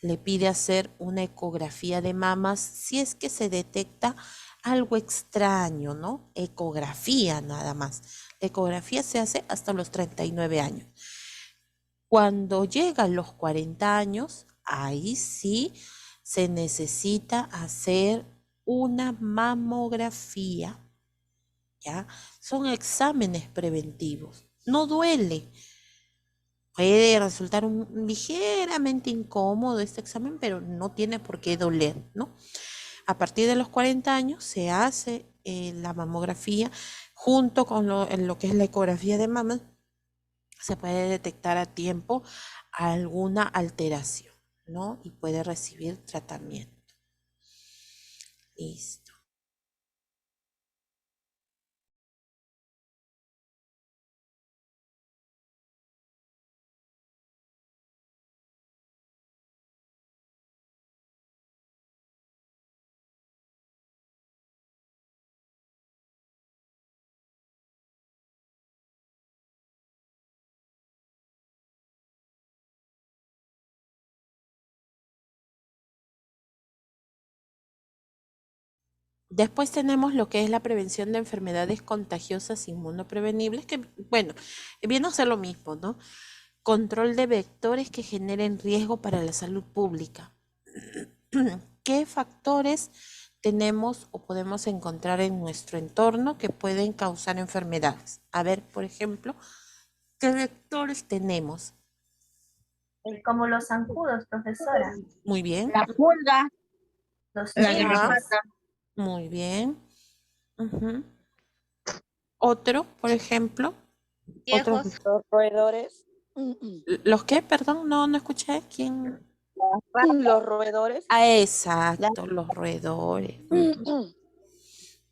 S1: le pide hacer una ecografía de mamas si es que se detecta algo extraño, ¿no? Ecografía nada más. La ecografía se hace hasta los 39 años. Cuando llegan los 40 años, ahí sí se necesita hacer una mamografía, ¿ya? Son exámenes preventivos. No duele. Puede resultar ligeramente incómodo este examen, pero no tiene por qué doler, ¿no? A partir de los 40 años se hace la mamografía junto con lo que es la ecografía de mama. Se puede detectar a tiempo alguna alteración, ¿no? Y puede recibir tratamiento. Listo. Después tenemos lo que es la prevención de enfermedades contagiosas inmunoprevenibles, que, bueno, viene a ser lo mismo, ¿no? Control de vectores que generen riesgo para la salud pública. ¿Qué factores tenemos o podemos encontrar en nuestro entorno que pueden causar enfermedades? A ver, por ejemplo, ¿qué vectores tenemos?
S4: Como los zancudos, profesora.
S1: Muy bien.
S8: La pulga.
S4: Los
S8: La
S4: chinos.
S8: garrapata.
S1: Muy bien. Otro, por ejemplo. Otro.
S8: Viejos.
S14: Los roedores.
S1: ¿Los qué? Perdón, no escuché. ¿Quién?
S14: Los roedores.
S1: Ah, exacto, los roedores.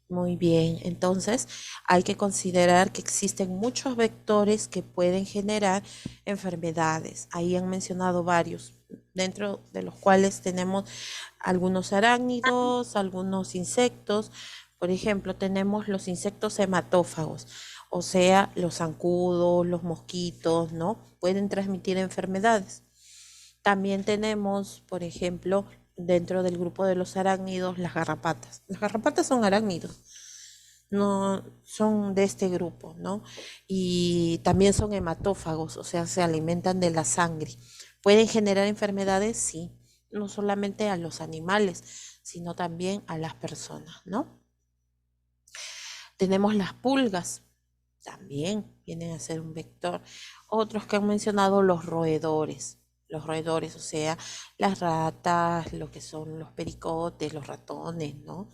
S1: Muy bien, entonces hay que considerar que existen muchos vectores que pueden generar enfermedades. Ahí han mencionado varios, dentro de los cuales tenemos algunos arácnidos, algunos insectos. Por ejemplo, tenemos los insectos hematófagos, o sea, los zancudos, los mosquitos, ¿no? Pueden transmitir enfermedades. También tenemos, por ejemplo, dentro del grupo de los arácnidos, las garrapatas. Las garrapatas son arácnidos, no son de este grupo, ¿no? Y también son hematófagos, o sea, se alimentan de la sangre. ¿Pueden generar enfermedades? Sí. no solamente a los animales, sino también a las personas, ¿no? Tenemos las pulgas, también vienen a ser un vector. Otros que han mencionado los roedores, o sea, las ratas, lo que son los pericotes, los ratones, ¿no?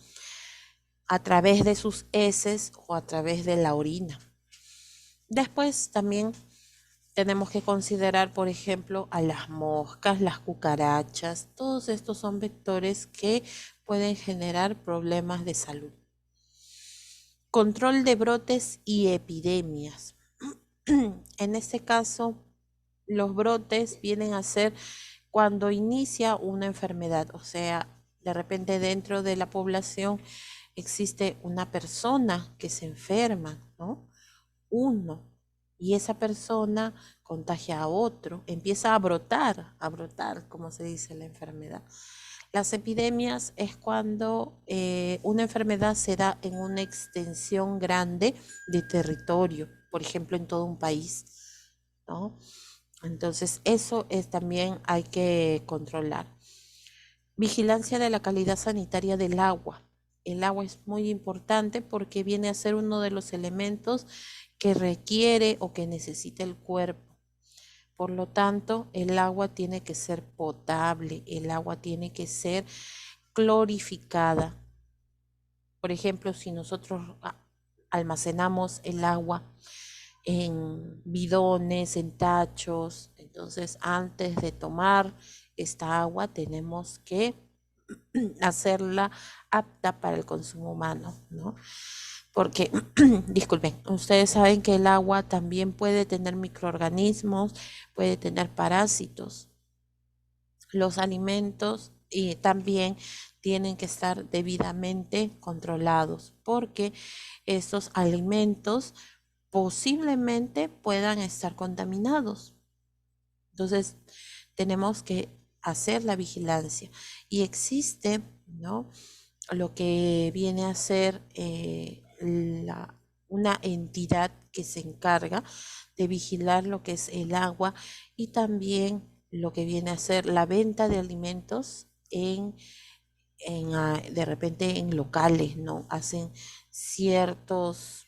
S1: A través de sus heces o a través de la orina. Después también tenemos que considerar, por ejemplo, a las moscas, las cucarachas. Todos estos son vectores que pueden generar problemas de salud. Control de brotes y epidemias. En este caso, los brotes vienen a ser cuando inicia una enfermedad, o sea, de repente dentro de la población existe una persona que se enferma, ¿no? Uno, y esa persona contagia a otro, empieza a brotar, como se dice la enfermedad. Las epidemias es cuando una enfermedad se da en una extensión grande de territorio, por ejemplo, en todo un país, ¿no? Entonces, eso también hay que controlar. Vigilancia de la calidad sanitaria del agua. El agua es muy importante porque viene a ser uno de los elementos que requiere o que necesita el cuerpo. Por lo tanto, el agua tiene que ser potable, el agua tiene que ser clorificada. Por ejemplo, si nosotros almacenamos el agua en bidones, en tachos, entonces antes de tomar esta agua tenemos que hacerla apta para el consumo humano, ¿no? Porque, disculpen, ustedes saben que el agua también puede tener microorganismos, puede tener parásitos. Los alimentos también tienen que estar debidamente controlados porque estos alimentos posiblemente puedan estar contaminados. Entonces, tenemos que hacer la vigilancia. Y existe, ¿no?, lo que viene a ser una entidad que se encarga de vigilar lo que es el agua y también lo que viene a ser la venta de alimentos de repente en locales, ¿no? Hacen ciertas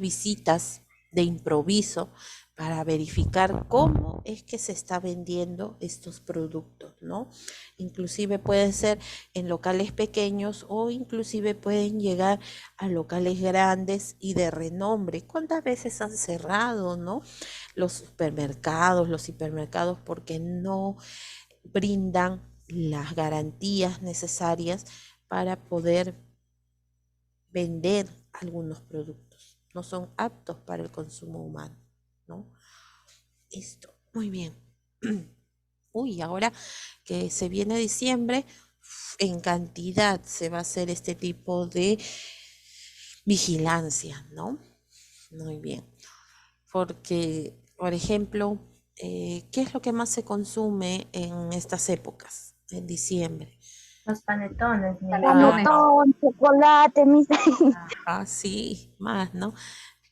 S1: visitas de improviso para verificar cómo es que se está vendiendo estos productos, ¿no? Inclusive puede ser en locales pequeños o inclusive pueden llegar a locales grandes y de renombre. ¿Cuántas veces han cerrado, ¿no?, los supermercados, los hipermercados porque no brindan las garantías necesarias para poder vender algunos productos? No son aptos para el consumo humano, ¿no? Esto, muy bien. Uy, ahora que se viene diciembre, en cantidad se va a hacer este tipo de vigilancia, ¿no? Muy bien. Porque, por ejemplo, ¿qué es lo que más se consume en estas épocas, en diciembre?
S4: Los panetones,
S5: Panetón, chocolate, mis...
S1: Sí, más, ¿no?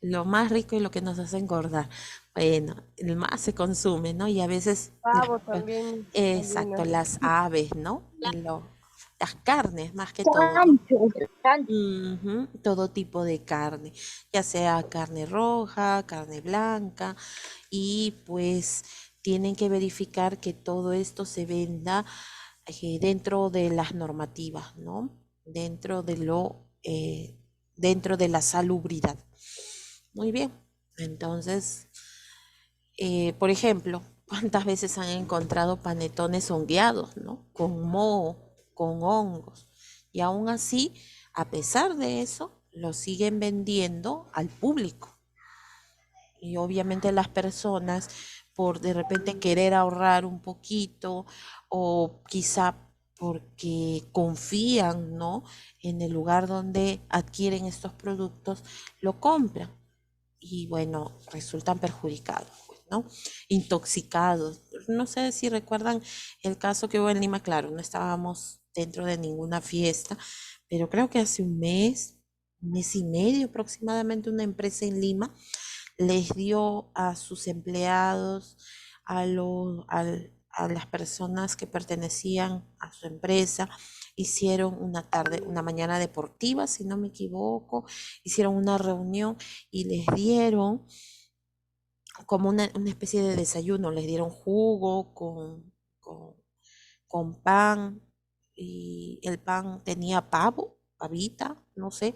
S1: Lo más rico y lo que nos hace engordar. Bueno, el más se consume, ¿no? Y a veces,
S14: Pavo también.
S1: exacto, las aves, ¿no? Las carnes, más que todo, ¿no? Todo tipo de carne, ya sea carne roja, carne blanca, y pues tienen que verificar que todo esto se venda dentro de las normativas, ¿no? Dentro de la salubridad. Muy bien, entonces, por ejemplo, ¿cuántas veces han encontrado panetones hongueados, ¿no?, con moho, con hongos? Y aún así, a pesar de eso, lo siguen vendiendo al público. Y obviamente las personas, por de repente querer ahorrar un poquito o quizá porque confían, ¿no?, en el lugar donde adquieren estos productos, lo compran. Y bueno, resultan perjudicados, pues, ¿no? Intoxicados. No sé si recuerdan el caso que hubo en Lima. Claro, no estábamos dentro de ninguna fiesta, pero creo que hace un mes y medio aproximadamente, una empresa en Lima les dio a sus empleados, a a las personas que pertenecían a su empresa, hicieron una mañana deportiva, si no me equivoco, hicieron una reunión y les dieron como una especie de desayuno, les dieron jugo con pan, y el pan tenía pavita, no sé,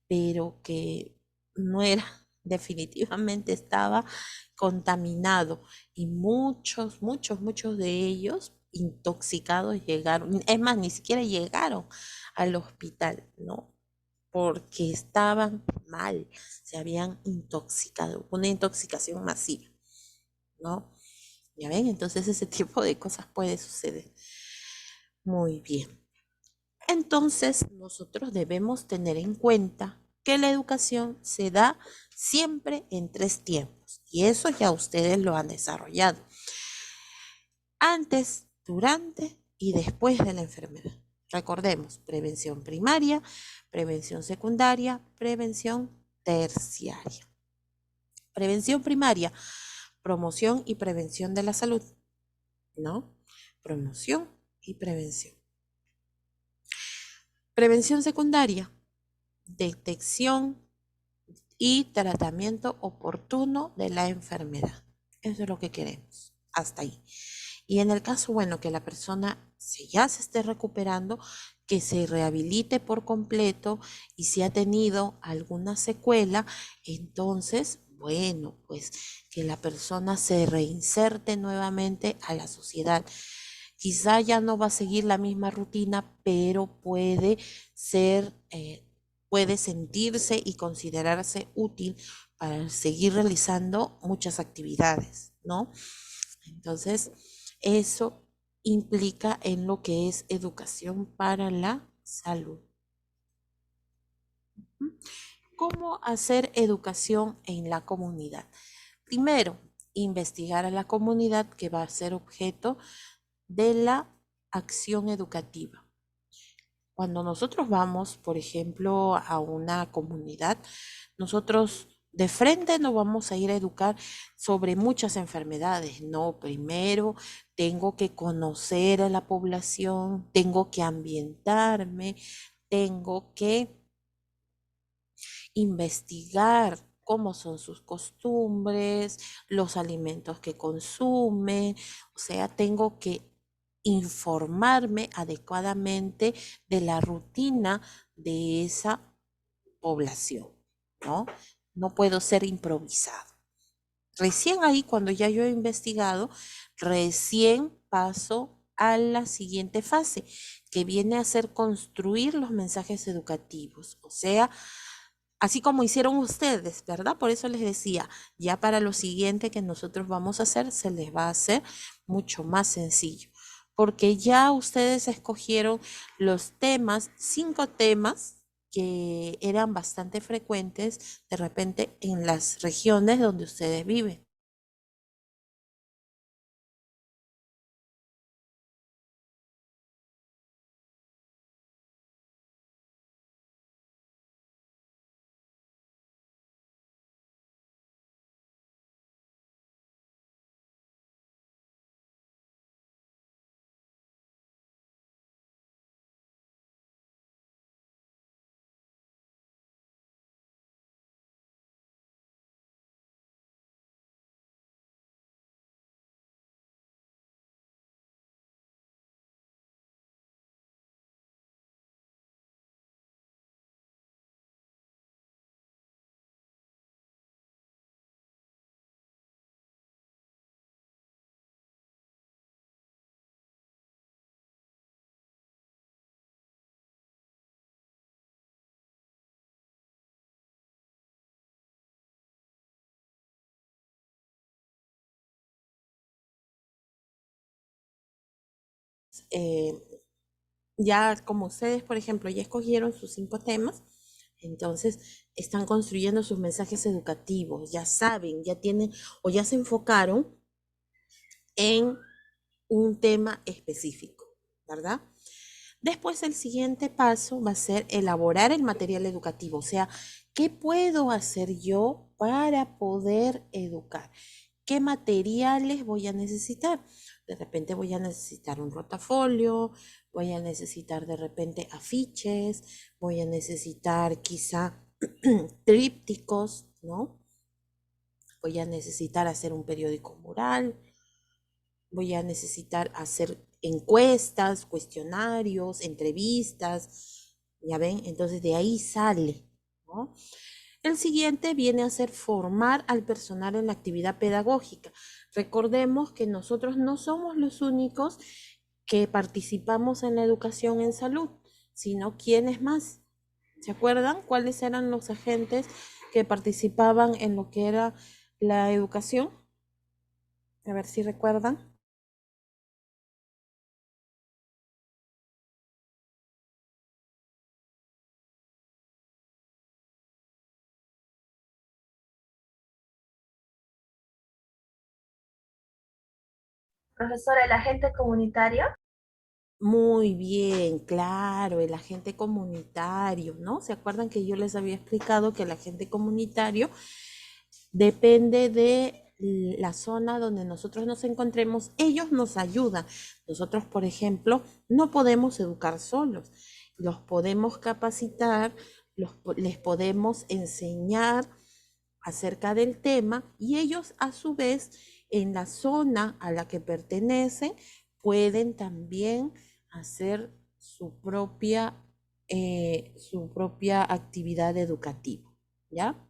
S1: pero que no era, definitivamente estaba contaminado, y muchos de ellos intoxicados llegaron, es más, ni siquiera llegaron al hospital, ¿no? Porque estaban mal, se habían intoxicado, una intoxicación masiva, ¿no? Ya ven, entonces ese tipo de cosas puede suceder. Muy bien. Entonces nosotros debemos tener en cuenta que la educación se da siempre en 3 tiempos, y eso ya ustedes lo han desarrollado: antes, durante y después de la enfermedad. Recordemos: prevención primaria, prevención secundaria, prevención terciaria. Prevención primaria: promoción y prevención de la salud, ¿no? Promoción y prevención. Prevención secundaria: detección y tratamiento oportuno de la enfermedad. Eso es lo que queremos, hasta ahí. Y en el caso, bueno, que la persona ya se esté recuperando, que se rehabilite por completo, y si ha tenido alguna secuela, entonces, bueno, pues que la persona se reinserte nuevamente a la sociedad. Quizá ya no va a seguir la misma rutina, pero puede sentirse y considerarse útil para seguir realizando muchas actividades, ¿no? Entonces, eso implica en lo que es educación para la salud. ¿Cómo hacer educación en la comunidad? Primero, investigar a la comunidad que va a ser objeto de la acción educativa. Cuando nosotros vamos, por ejemplo, a una comunidad, nosotros de frente no vamos a ir a educar sobre muchas enfermedades, no. Primero tengo que conocer a la población, tengo que ambientarme, tengo que investigar cómo son sus costumbres, los alimentos que consumen, o sea, tengo que informarme adecuadamente de la rutina de esa población, ¿no? No puedo ser improvisado. Recién ahí, cuando ya yo he investigado, recién paso a la siguiente fase, que viene a ser construir los mensajes educativos, o sea, así como hicieron ustedes, ¿verdad? Por eso les decía, ya para lo siguiente que nosotros vamos a hacer, se les va a hacer mucho más sencillo, porque ya ustedes escogieron los temas, 5 temas que eran bastante frecuentes de repente en las regiones donde ustedes viven. Ya como ustedes, por ejemplo, ya escogieron sus 5 temas, entonces están construyendo sus mensajes educativos, ya saben, ya tienen o ya se enfocaron en un tema específico, ¿verdad? Después el siguiente paso va a ser elaborar el material educativo, o sea, ¿qué puedo hacer yo para poder educar? ¿Qué materiales voy a necesitar? De repente voy a necesitar un rotafolio, voy a necesitar de repente afiches, voy a necesitar quizá trípticos, ¿no? Voy a necesitar hacer un periódico mural, voy a necesitar hacer encuestas, cuestionarios, entrevistas, ¿ya ven? Entonces de ahí sale, ¿no? El siguiente viene a ser formar al personal en la actividad pedagógica. Recordemos que nosotros no somos los únicos que participamos en la educación en salud, sino quiénes más. ¿Se acuerdan cuáles eran los agentes que participaban en lo que era la educación? A ver si recuerdan.
S4: Profesora, el agente comunitario.
S1: Muy bien, claro, el agente comunitario, ¿no? ¿Se acuerdan que yo les había explicado que el agente comunitario depende de la zona donde nosotros nos encontremos? Ellos nos ayudan. Nosotros, por ejemplo, no podemos educar solos. Los podemos capacitar, les podemos enseñar acerca del tema y ellos a su vez en la zona a la que pertenecen pueden también hacer su propia actividad educativa, ¿ya?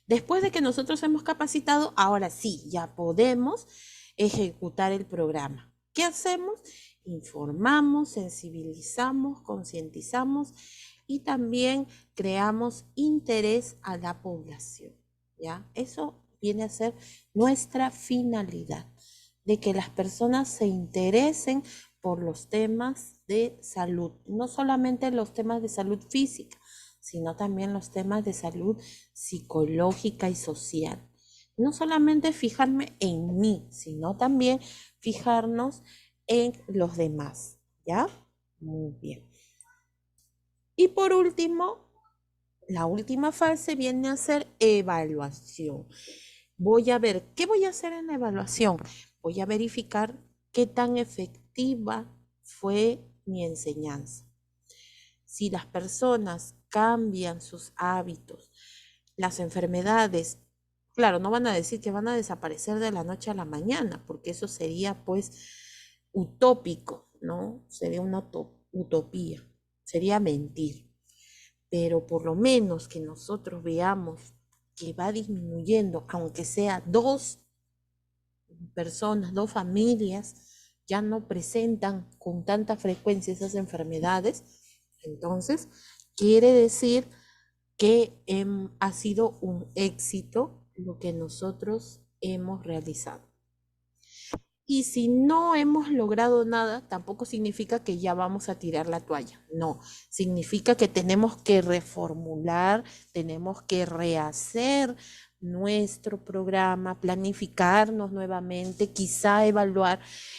S1: Después de que nosotros hemos capacitado, ahora sí, ya podemos ejecutar el programa. ¿Qué hacemos? Informamos, sensibilizamos, concientizamos y también creamos interés a la población, ¿ya? Eso viene a ser nuestra finalidad, de que las personas se interesen por los temas de salud, no solamente los temas de salud física, sino también los temas de salud psicológica y social. No solamente fijarme en mí, sino también fijarnos en los demás, ¿ya? Muy bien. Y por último, la última fase viene a ser evaluación. Voy a ver, ¿qué voy a hacer en la evaluación? Voy a verificar qué tan efectiva fue mi enseñanza. Si las personas cambian sus hábitos, las enfermedades, claro, no van a decir que van a desaparecer de la noche a la mañana, porque eso sería pues utópico, ¿no? Sería una utopía, sería mentir. Pero por lo menos que nosotros veamos que va disminuyendo, aunque sea 2 personas, 2 familias, ya no presentan con tanta frecuencia esas enfermedades, entonces quiere decir que ha sido un éxito lo que nosotros hemos realizado. Y si no hemos logrado nada, tampoco significa que ya vamos a tirar la toalla. No, significa que tenemos que reformular, tenemos que rehacer nuestro programa, planificarnos nuevamente, quizá evaluar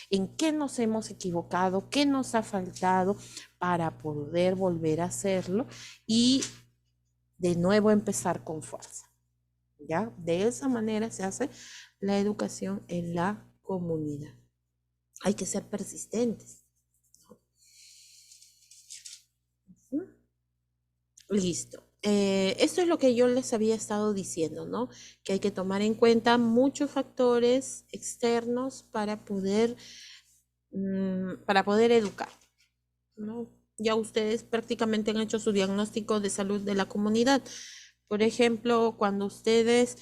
S1: en qué nos hemos equivocado, qué nos ha faltado para poder volver a hacerlo y de nuevo empezar con fuerza. ¿Ya? De esa manera se hace la educación en la comunidad. Hay que ser persistentes. Listo. Esto es lo que yo les había estado diciendo, ¿no? Que hay que tomar en cuenta muchos factores externos para poder educar, ¿no? Ya ustedes prácticamente han hecho su diagnóstico de salud de la comunidad. Por ejemplo, cuando ustedes,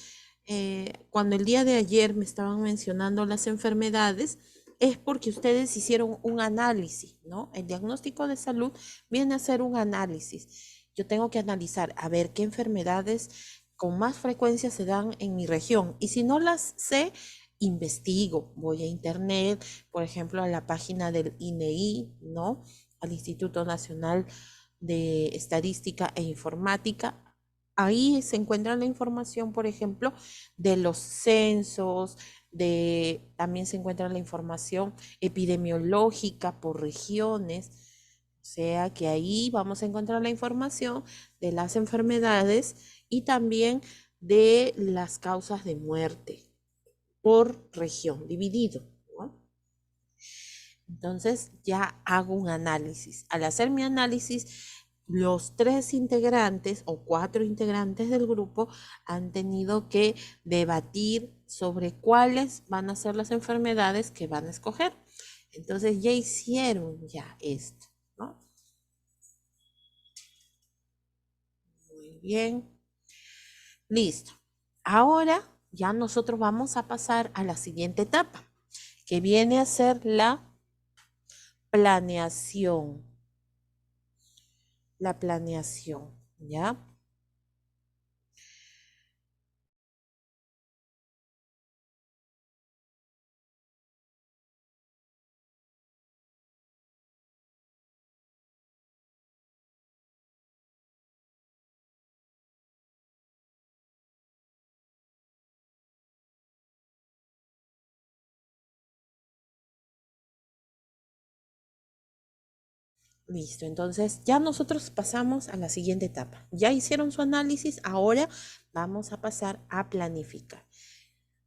S1: cuando el día de ayer me estaban mencionando las enfermedades, es porque ustedes hicieron un análisis, ¿no? El diagnóstico de salud viene a ser un análisis. Yo tengo que analizar, a ver qué enfermedades con más frecuencia se dan en mi región. Y si no las sé, investigo, voy a internet, por ejemplo, a la página del INEI, ¿no? Al Instituto Nacional de Estadística e Informática. Ahí se encuentra la información, por ejemplo, de los censos, también se encuentra la información epidemiológica por regiones. O sea que ahí vamos a encontrar la información de las enfermedades y también de las causas de muerte. por región, dividido, ¿no? Entonces ya hago un análisis. Al hacer mi análisis, los 3 integrantes o 4 integrantes del grupo han tenido que debatir sobre cuáles van a ser las enfermedades que van a escoger. Entonces ya hicieron ya esto, ¿no? Muy bien. Listo. Ahora ya nosotros vamos a pasar a la siguiente etapa, que viene a ser la planeación. La planeación, ¿ya? Listo, entonces ya nosotros pasamos a la siguiente etapa. Ya hicieron su análisis, ahora vamos a pasar a planificar.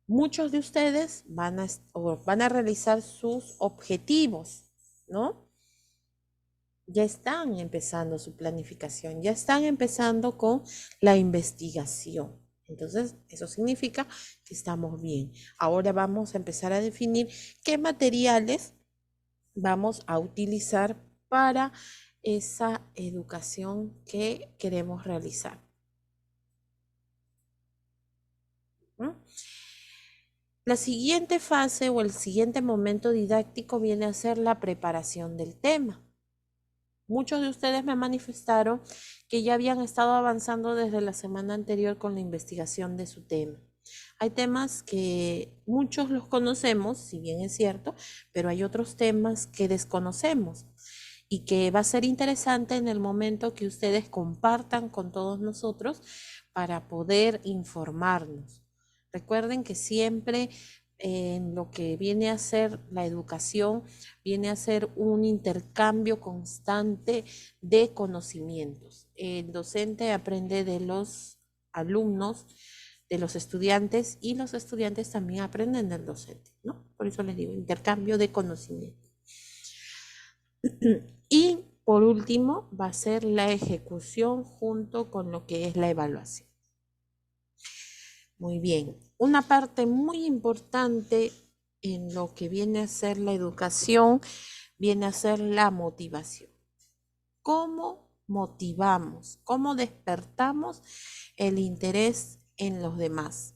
S1: Muchos de ustedes van a realizar sus objetivos, ¿no? Ya están empezando su planificación, ya están empezando con la investigación. Entonces, eso significa que estamos bien. Ahora vamos a empezar a definir qué materiales vamos a utilizar para esa educación que queremos realizar. ¿Mm? La siguiente fase o el siguiente momento didáctico viene a ser la preparación del tema. Muchos de ustedes me manifestaron que ya habían estado avanzando desde la semana anterior con la investigación de su tema. Hay temas que muchos los conocemos, si bien es cierto, pero hay otros temas que desconocemos y que va a ser interesante en el momento que ustedes compartan con todos nosotros para poder informarnos. Recuerden que siempre en lo que viene a ser la educación, viene a ser un intercambio constante de conocimientos. El docente aprende de los alumnos, de los estudiantes, y los estudiantes también aprenden del docente, ¿no? Por eso les digo, intercambio de conocimiento. Y por último, va a ser la ejecución junto con lo que es la evaluación. Muy bien. Una parte muy importante en lo que viene a ser la educación, viene a ser la motivación. ¿Cómo motivamos? ¿Cómo despertamos el interés en los demás?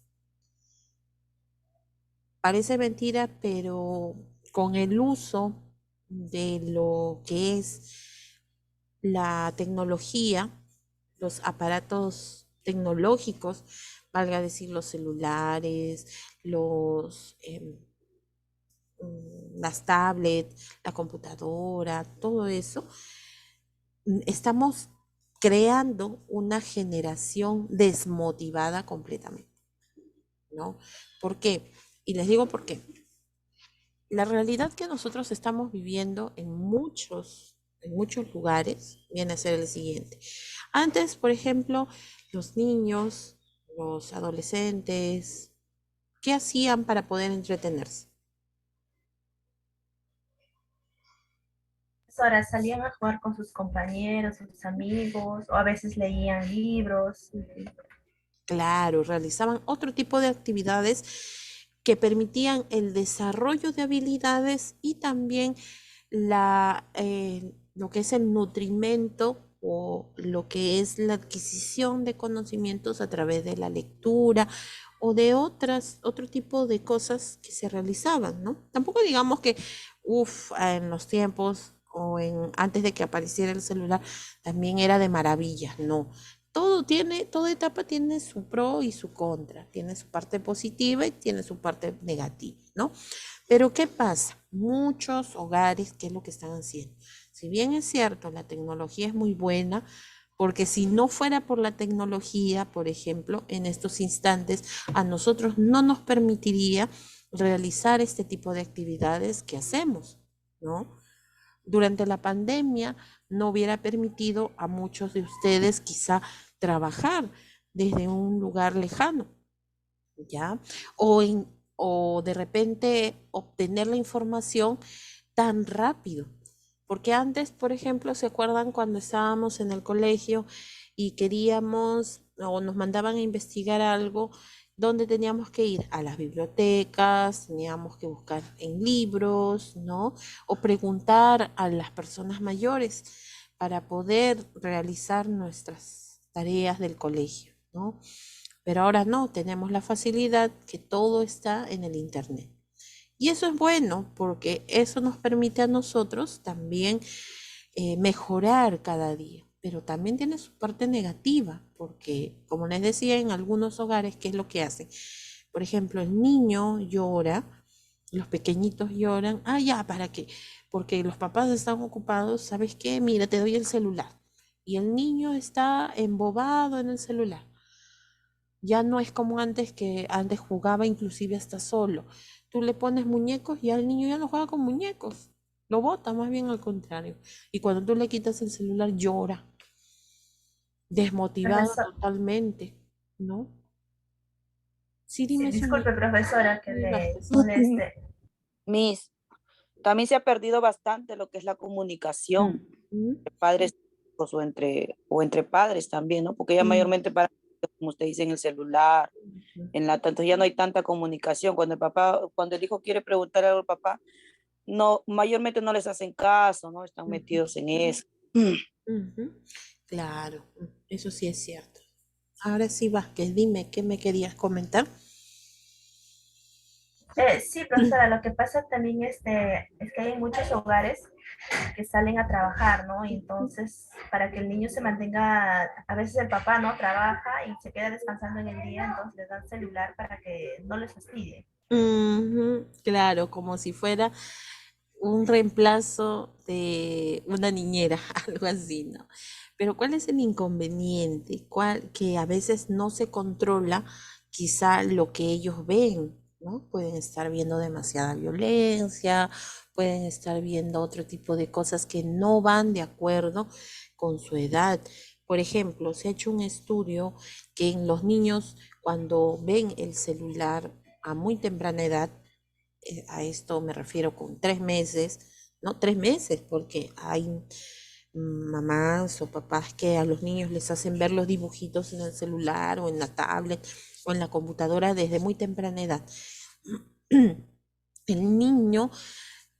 S1: Parece mentira, pero con el uso de lo que es la tecnología, los aparatos tecnológicos, valga decir los celulares, las tablets, la computadora, todo eso, estamos creando una generación desmotivada completamente, ¿no? ¿Por qué? Y les digo por qué. La realidad que nosotros estamos viviendo en muchos lugares viene a ser el siguiente. Antes, por ejemplo, los niños, los adolescentes, ¿qué hacían para poder entretenerse?
S4: Ahora salían a jugar con sus compañeros, sus amigos, o a veces leían libros.
S1: Claro, realizaban otro tipo de actividades que permitían el desarrollo de habilidades y también lo que es el nutrimento o lo que es la adquisición de conocimientos a través de la lectura o de otro tipo de cosas que se realizaban, ¿no? Tampoco digamos que, en los tiempos o antes de que apareciera el celular también era de maravillas, no. Toda etapa tiene su pro y su contra, tiene su parte positiva y tiene su parte negativa, ¿no? Pero ¿qué pasa? Muchos hogares, ¿qué es lo que están haciendo? Si bien es cierto, la tecnología es muy buena, porque si no fuera por la tecnología, por ejemplo, en estos instantes, a nosotros no nos permitiría realizar este tipo de actividades que hacemos, ¿no? Durante la pandemia no hubiera permitido a muchos de ustedes quizá trabajar desde un lugar lejano, ¿ya? O o de repente obtener la información tan rápido. Porque antes, por ejemplo, ¿se acuerdan cuando estábamos en el colegio y queríamos o nos mandaban a investigar algo? ¿Dónde teníamos que ir? A las bibliotecas, teníamos que buscar en libros, ¿no? O preguntar a las personas mayores para poder realizar nuestras tareas del colegio, ¿no? Pero ahora no, tenemos la facilidad que todo está en el internet. Y eso es bueno porque eso nos permite a nosotros también mejorar cada día, pero también tiene su parte negativa porque, como les decía, en algunos hogares, ¿qué es lo que hacen? Por ejemplo, el niño llora, los pequeñitos lloran, ya, ¿para qué? Porque los papás están ocupados, ¿sabes qué? Mira, te doy el celular. Y el niño está embobado en el celular. Ya no es como antes, que antes jugaba inclusive hasta solo. Tú le pones muñecos y al niño ya no juega con muñecos. Lo bota, más bien al contrario. Y cuando tú le quitas el celular, llora. Desmotivado totalmente, ¿no? Sí, dime.
S4: Disculpe, profesora, que le
S1: Gracias.
S4: moleste.
S14: Miss, también se ha perdido bastante lo que es la comunicación entre padres o entre padres también, ¿no? Porque ya mayormente para, como usted dice, en el celular, tanto ya no hay tanta comunicación. Cuando el hijo quiere preguntar algo al papá, no, mayormente no les hacen caso, ¿no? Están metidos en eso.
S1: Claro, eso sí es cierto. Ahora sí, Vázquez, dime, ¿qué me querías comentar?
S4: Sí, profesora, lo que pasa también es que hay muchos hogares que salen a trabajar, ¿no? Y entonces, para que el niño se mantenga, a veces el papá, ¿no? Trabaja y se queda descansando en el día, entonces les dan celular para que no les fastidie.
S1: Claro, como si fuera un reemplazo de una niñera, algo así, ¿no? Pero ¿cuál es el inconveniente? Que a veces no se controla quizá lo que ellos ven, ¿no? Pueden estar viendo demasiada violencia, pueden estar viendo otro tipo de cosas que no van de acuerdo con su edad. Por ejemplo, se ha hecho un estudio que en los niños, cuando ven el celular a muy temprana edad, a esto me refiero con 3 meses, no 3 meses, porque hay mamás o papás que a los niños les hacen ver los dibujitos en el celular o en la tablet o en la computadora desde muy temprana edad. El niño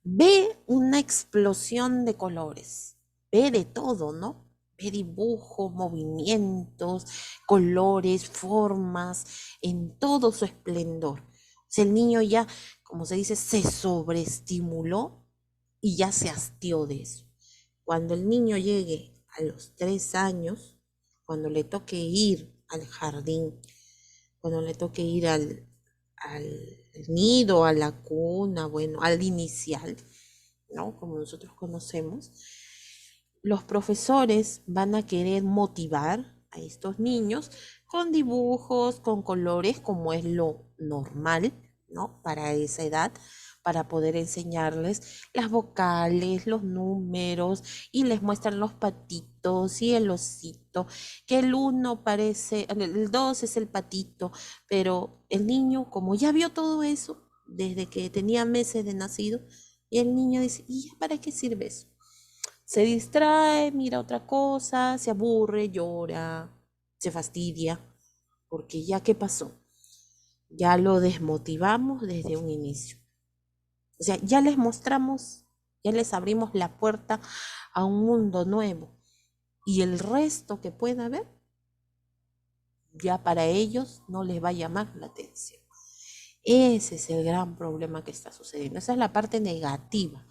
S1: ve una explosión de colores, ve de todo, ¿no? Ve dibujos, movimientos, colores, formas, en todo su esplendor. O sea, el niño ya, como se dice, se sobreestimuló y ya se hastió de eso. Cuando el niño llegue a los 3 años, cuando le toque ir al jardín, cuando le toque ir al nido, a la cuna, bueno, al inicial, ¿no? Como nosotros conocemos, los profesores van a querer motivar a estos niños con dibujos, con colores, como es lo normal, ¿no? Para esa edad, para poder enseñarles las vocales, los números, y les muestran los patitos y el osito, que el 1 parece, el 2 es el patito, pero el niño, como ya vio todo eso, desde que tenía meses de nacido, y el niño dice, ¿y ya para qué sirve eso? Se distrae, mira otra cosa, se aburre, llora, se fastidia, porque ya ¿qué pasó? Ya lo desmotivamos desde un inicio. O sea, ya les mostramos, ya les abrimos la puerta a un mundo nuevo. Y el resto que pueda haber, ya para ellos no les va a llamar la atención. Ese es el gran problema que está sucediendo. Esa es la parte negativa.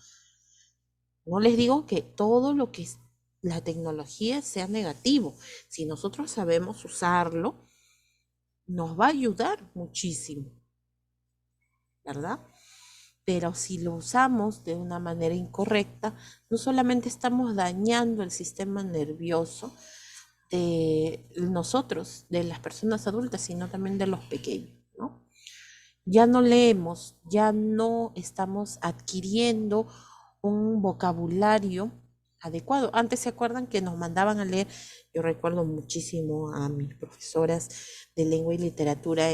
S1: No les digo que todo lo que es la tecnología sea negativo. Si nosotros sabemos usarlo, nos va a ayudar muchísimo, ¿verdad? Pero si lo usamos de una manera incorrecta, no solamente estamos dañando el sistema nervioso de nosotros, de las personas adultas, sino también de los pequeños, ¿no? Ya no leemos, ya no estamos adquiriendo un vocabulario adecuado. Antes se acuerdan que nos mandaban a leer, yo recuerdo muchísimo a mis profesoras de lengua y literatura,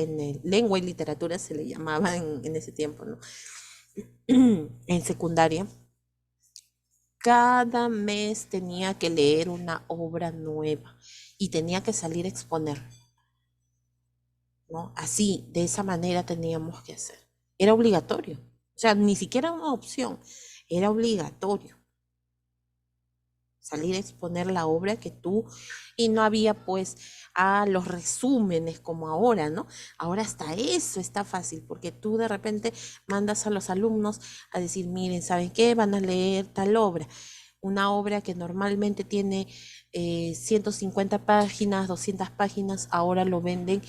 S1: lengua y literatura se le llamaba en ese tiempo, ¿no? En secundaria. Cada mes tenía que leer una obra nueva y tenía que salir a exponer, ¿no? Así, de esa manera teníamos que hacer. Era obligatorio. O sea, ni siquiera una opción, era obligatorio salir a exponer la obra que tú, y no había pues los resúmenes como ahora, ¿no? Ahora hasta eso está fácil, porque tú de repente mandas a los alumnos a decir, miren, ¿saben qué? Van a leer tal obra, una obra que normalmente tiene 150 páginas, 200 páginas, ahora lo venden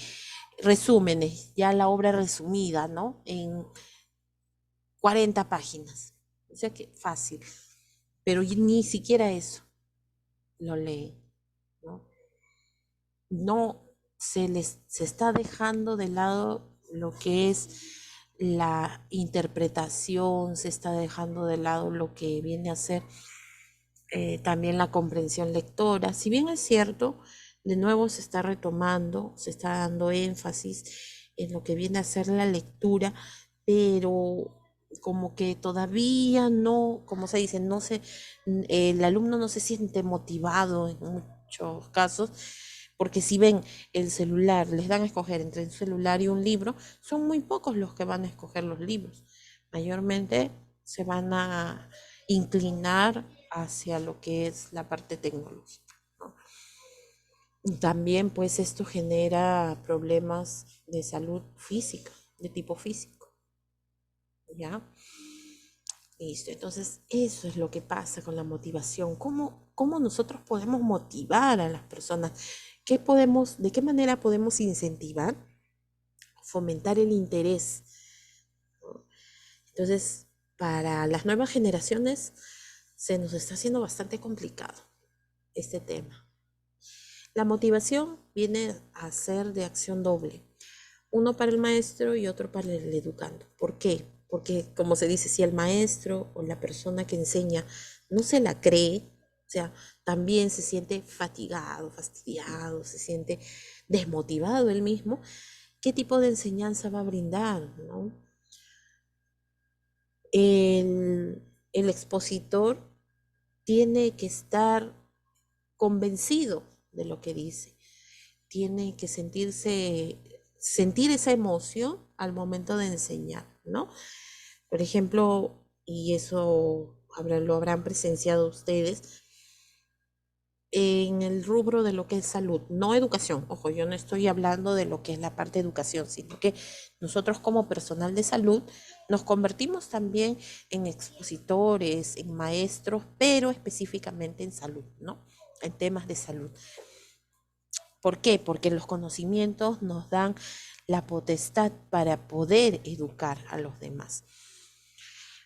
S1: resúmenes, ya la obra resumida, ¿no? En 40 páginas. O sea que fácil, pero ni siquiera eso lo leen, ¿no? No se está dejando de lado lo que es la interpretación, se está dejando de lado lo que viene a ser también la comprensión lectora. Si bien es cierto, de nuevo se está retomando, se está dando énfasis en lo que viene a ser la lectura, pero como que todavía no, como se dice, el alumno no se siente motivado en muchos casos, porque si ven el celular, les dan a escoger entre un celular y un libro, son muy pocos los que van a escoger los libros. Mayormente se van a inclinar hacia lo que es la parte tecnológica, ¿no? También pues esto genera problemas de salud física, de tipo físico. ¿Ya? Listo, entonces eso es lo que pasa con la motivación. ¿Cómo nosotros podemos motivar a las personas? ¿De qué manera podemos incentivar, fomentar el interés? Entonces, para las nuevas generaciones se nos está haciendo bastante complicado este tema. La motivación viene a ser de acción doble, uno para el maestro y otro para el educando. ¿Por qué? Porque, como se dice, si el maestro o la persona que enseña no se la cree, o sea, también se siente fatigado, fastidiado, se siente desmotivado él mismo, ¿qué tipo de enseñanza va a brindar, ¿no? El expositor tiene que estar convencido de lo que dice, tiene que sentir esa emoción al momento de enseñar, ¿no? Por ejemplo, y eso lo habrán presenciado ustedes, en el rubro de lo que es salud, no educación. Ojo, yo no estoy hablando de lo que es la parte de educación, sino que nosotros como personal de salud nos convertimos también en expositores, en maestros, pero específicamente en salud, ¿no? En temas de salud. ¿Por qué? Porque los conocimientos nos dan la potestad para poder educar a los demás.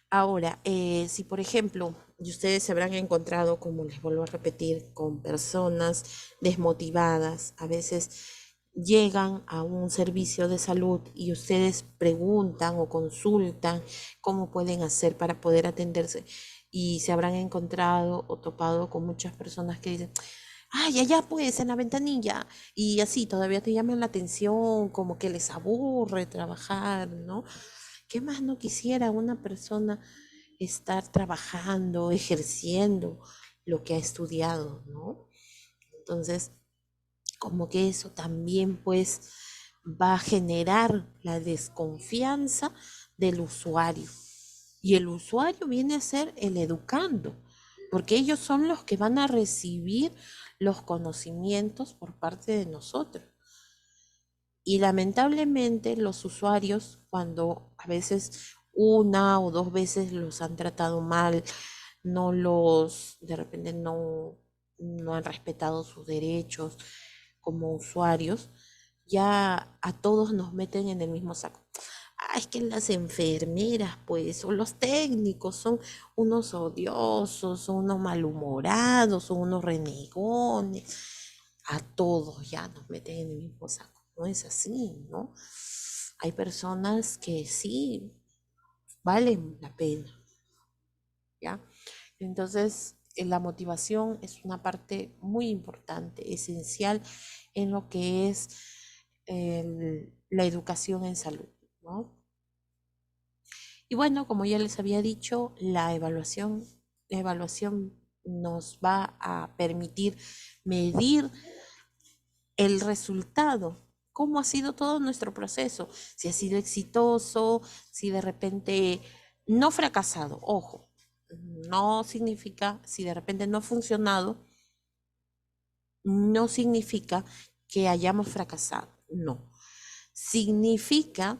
S1: Ahora, si por ejemplo, y ustedes se habrán encontrado, como les vuelvo a repetir, con personas desmotivadas, a veces llegan a un servicio de salud y ustedes preguntan o consultan cómo pueden hacer para poder atenderse, y se habrán encontrado o topado con muchas personas que dicen, ay, allá pues, en la ventanilla, y así todavía te llaman la atención, como que les aburre trabajar, ¿no? ¿Qué más no quisiera una persona estar trabajando, ejerciendo lo que ha estudiado, ¿no? Entonces, como que eso también pues va a generar la desconfianza del usuario. Y el usuario viene a ser el educando, porque ellos son los que van a recibir los conocimientos por parte de nosotros. Y lamentablemente los usuarios, cuando a veces una o dos veces los han tratado mal, de repente no han respetado sus derechos como usuarios, ya a todos nos meten en el mismo saco. Ah, es que las enfermeras, pues, o los técnicos son unos odiosos, son unos malhumorados, son unos renegones. A todos ya nos meten en el mismo saco. No es así, ¿no? Hay personas que sí valen la pena, ¿ya? Entonces, la motivación es una parte muy importante, esencial en lo que es la educación en salud, ¿no? Y bueno, como ya les había dicho, la evaluación nos va a permitir medir el resultado, cómo ha sido todo nuestro proceso, si ha sido exitoso, si de repente no fracasado, ojo, no significa, si de repente no ha funcionado, no significa que hayamos fracasado, no. Significa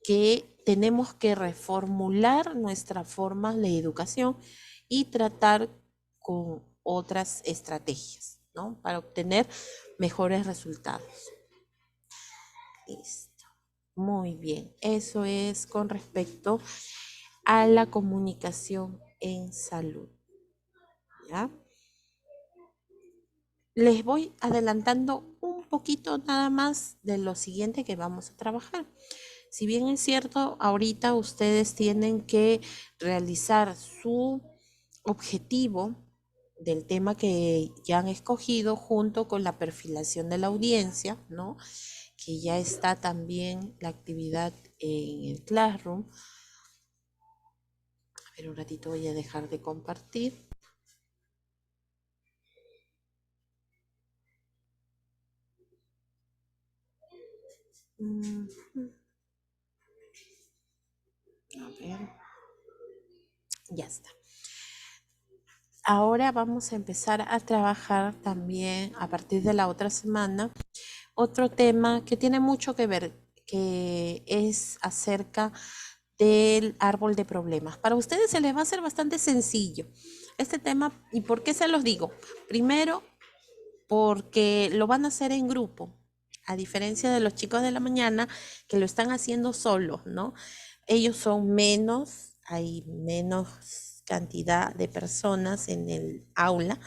S1: que tenemos que reformular nuestra forma de educación y tratar con otras estrategias, ¿no? Para obtener mejores resultados. Listo. Muy bien. Eso es con respecto a la comunicación en salud. ¿Ya? Les voy adelantando un poquito nada más de lo siguiente que vamos a trabajar. Si bien es cierto, ahorita ustedes tienen que realizar su objetivo del tema que ya han escogido junto con la perfilación de la audiencia, ¿no? Que ya está también la actividad en el Classroom. A ver, un ratito voy a dejar de compartir. A ver, ya está. Ahora vamos a empezar a trabajar también a partir de la otra semana otro tema que tiene mucho que ver, que es acerca del árbol de problemas. Para ustedes se les va a hacer bastante sencillo este tema. ¿Y por qué se los digo? Primero, porque lo van a hacer en grupo, a diferencia de los chicos de la mañana que lo están haciendo solos, ¿no? Ellos son menos, hay menos cantidad de personas en el aula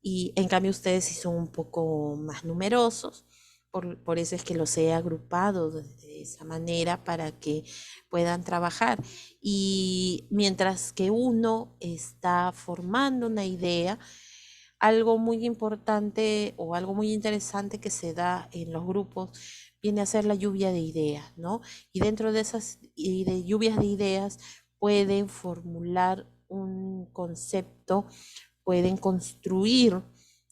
S1: y en cambio ustedes sí son un poco más numerosos, por eso es que los he agrupado de esa manera para que puedan trabajar. Y mientras que uno está formando una idea, algo muy importante o algo muy interesante que se da en los grupos viene a ser la lluvia de ideas, ¿no? Y dentro de esas lluvias de ideas pueden formular un concepto, pueden construir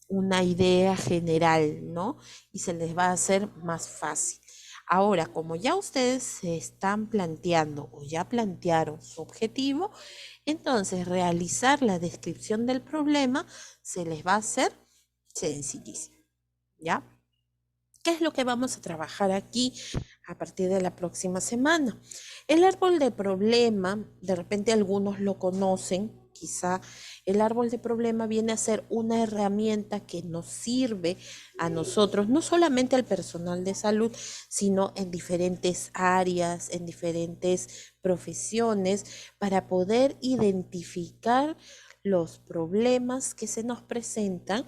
S1: una idea general, ¿no? Y se les va a hacer más fácil. Ahora, como ya ustedes se están planteando o ya plantearon su objetivo, entonces realizar la descripción del problema se les va a hacer sencillísimo, ¿ya? ¿Qué es lo que vamos a trabajar aquí a partir de la próxima semana? El árbol de problema, de repente algunos lo conocen, quizá el árbol de problema viene a ser una herramienta que nos sirve a nosotros, no solamente al personal de salud, sino en diferentes áreas, en diferentes profesiones, para poder identificar los problemas que se nos presentan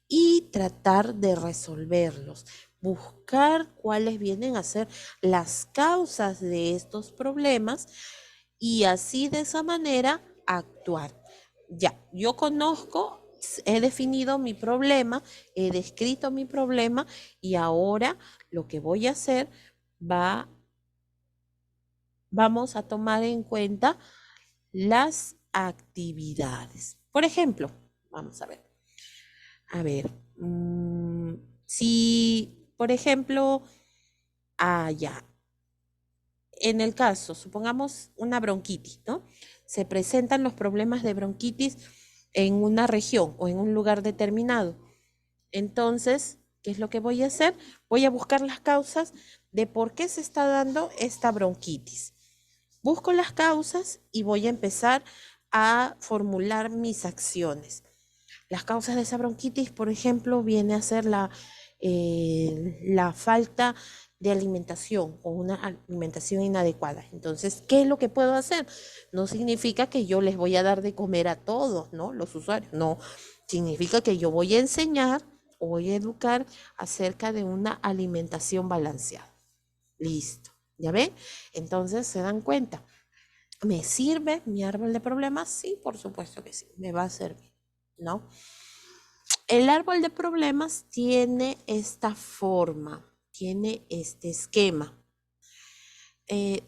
S1: y tratar de resolverlos. Buscar cuáles vienen a ser las causas de estos problemas y así de esa manera actuar. Ya, yo conozco, he definido mi problema, he descrito mi problema y ahora lo que voy a hacer vamos a tomar en cuenta las actividades. Por ejemplo, vamos a ver. Si, por ejemplo, ya, en el caso, supongamos una bronquitis, ¿no? Se presentan los problemas de bronquitis en una región o en un lugar determinado. Entonces, ¿qué es lo que voy a hacer? Voy a buscar las causas de por qué se está dando esta bronquitis. Busco las causas y voy a empezar a formular mis acciones. Las causas de esa bronquitis, por ejemplo, viene a ser la falta de alimentación o una alimentación inadecuada. Entonces, ¿qué es lo que puedo hacer? No significa que yo les voy a dar de comer a todos, ¿no? Los usuarios. No, significa que yo voy a enseñar o voy a educar acerca de una alimentación balanceada. Listo. ¿Ya ven? Entonces, se dan cuenta. ¿Me sirve mi árbol de problemas? Sí, por supuesto que sí, me va a servir, ¿no? El árbol de problemas tiene esta forma, tiene este esquema.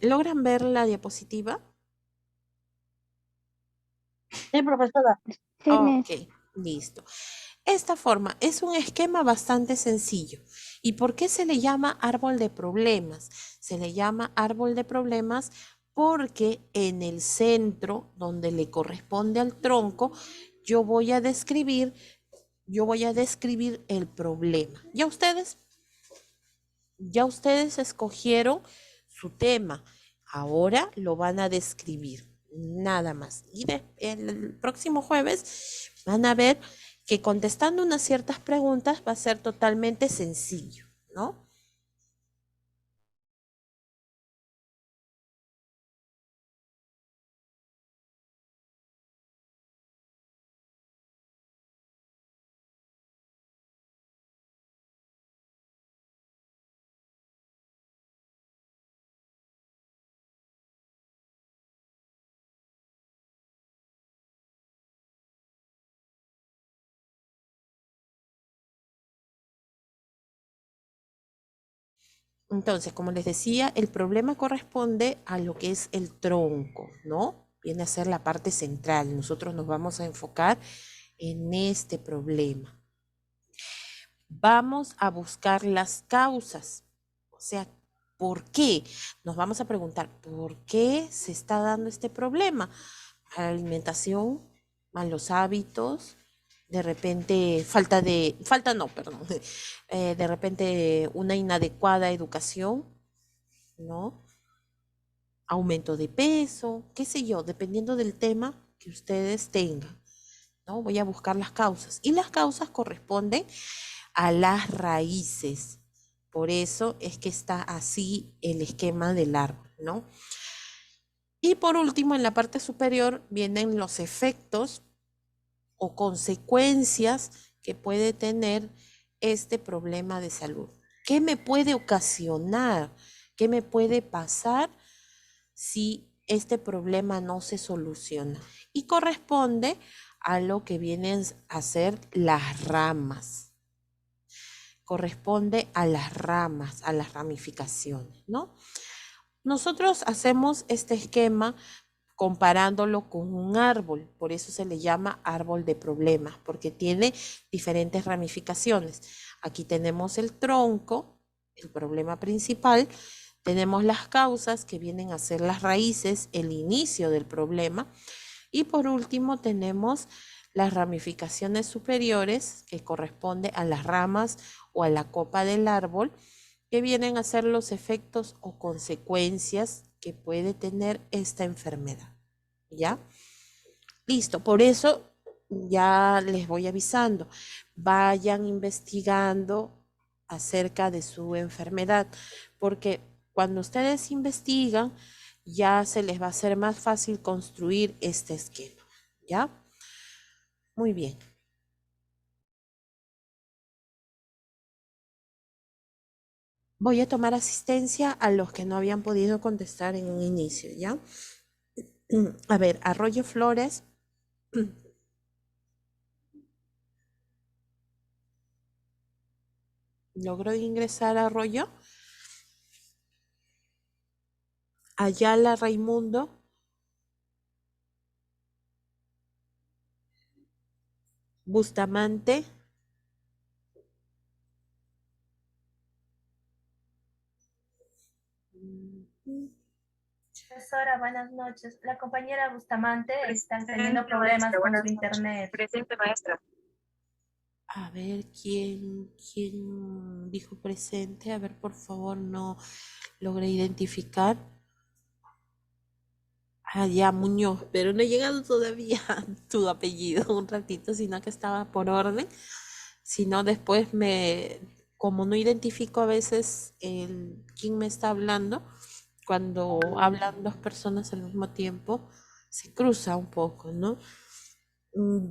S1: ¿Logran ver la diapositiva?
S8: Sí, profesora.
S1: Ok, listo. Esta forma es un esquema bastante sencillo. ¿Y por qué se le llama árbol de problemas? Se le llama árbol de problemas porque en el centro, donde le corresponde al tronco, yo voy a describir el problema. Ya ustedes escogieron su tema. Ahora lo van a describir, nada más. Y el próximo jueves van a ver que contestando unas ciertas preguntas va a ser totalmente sencillo, ¿no? Entonces, como les decía, el problema corresponde a lo que es el tronco, ¿no? Viene a ser la parte central. Nosotros nos vamos a enfocar en este problema. Vamos a buscar las causas, o sea, ¿por qué? Nos vamos a preguntar, ¿por qué se está dando este problema? Mala alimentación, malos hábitos, de repente de repente una inadecuada educación, ¿no? Aumento de peso, qué sé yo, dependiendo del tema que ustedes tengan, ¿no? Voy a buscar las causas y las causas corresponden a las raíces. Por eso es que está así el esquema del árbol, ¿no? Y por último, en la parte superior vienen los efectos o consecuencias que puede tener este problema de salud. ¿Qué me puede ocasionar? ¿Qué me puede pasar si este problema no se soluciona? Y corresponde a lo que vienen a ser las ramas. Corresponde a las ramas, a las ramificaciones, ¿no? Nosotros hacemos este esquema comparándolo con un árbol, por eso se le llama árbol de problemas, porque tiene diferentes ramificaciones. Aquí tenemos el tronco, el problema principal, tenemos las causas que vienen a ser las raíces, el inicio del problema, y por último tenemos las ramificaciones superiores que corresponde a las ramas o a la copa del árbol, que vienen a ser los efectos o consecuencias que puede tener esta enfermedad. ¿Ya? Listo, por eso ya les voy avisando, vayan investigando acerca de su enfermedad, porque cuando ustedes investigan, ya se les va a hacer más fácil construir este esquema, ¿ya? Muy bien. Voy a tomar asistencia a los que no habían podido contestar en un inicio, ¿ya? A ver, Arroyo Flores. ¿Logró ingresar a Arroyo? Ayala Raimundo. Bustamante.
S4: Profesora, buenas noches. La compañera Bustamante está teniendo problemas con su internet.
S13: Presente, maestra.
S1: A ver, ¿quién dijo presente? A ver, por favor, no logré identificar. Ah, ya, Muñoz, pero no he llegado todavía a tu apellido un ratito, sino que estaba por orden. Si no, después como no identifico a veces quién me está hablando, cuando hablan dos personas al mismo tiempo, se cruza un poco, ¿no?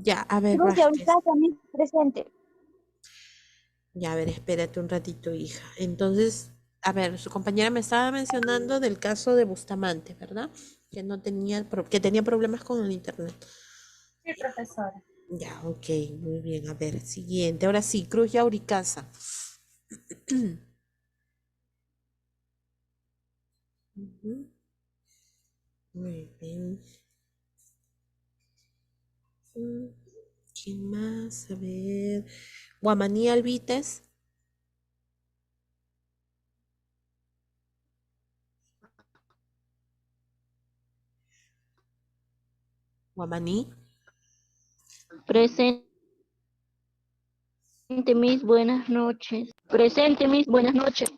S1: Ya, a ver,
S8: Rusia,
S1: Vázquez.
S8: ahorita también presente.
S1: Ya, a ver, espérate un ratito, hija. Entonces, A ver, su compañera me estaba mencionando del caso de Bustamante, ¿verdad? Que no tenía, que tenía problemas con el internet.
S4: Sí, profesora.
S1: Ya, ok, muy bien. A ver, siguiente. Ahora sí, Cruz Yauricasa. Ujú, muy bien. Mm, ¿quién más? A ver. Guamaní Alvites. Guamaní.
S15: Presente, mis buenas noches. Presente, mis buenas noches.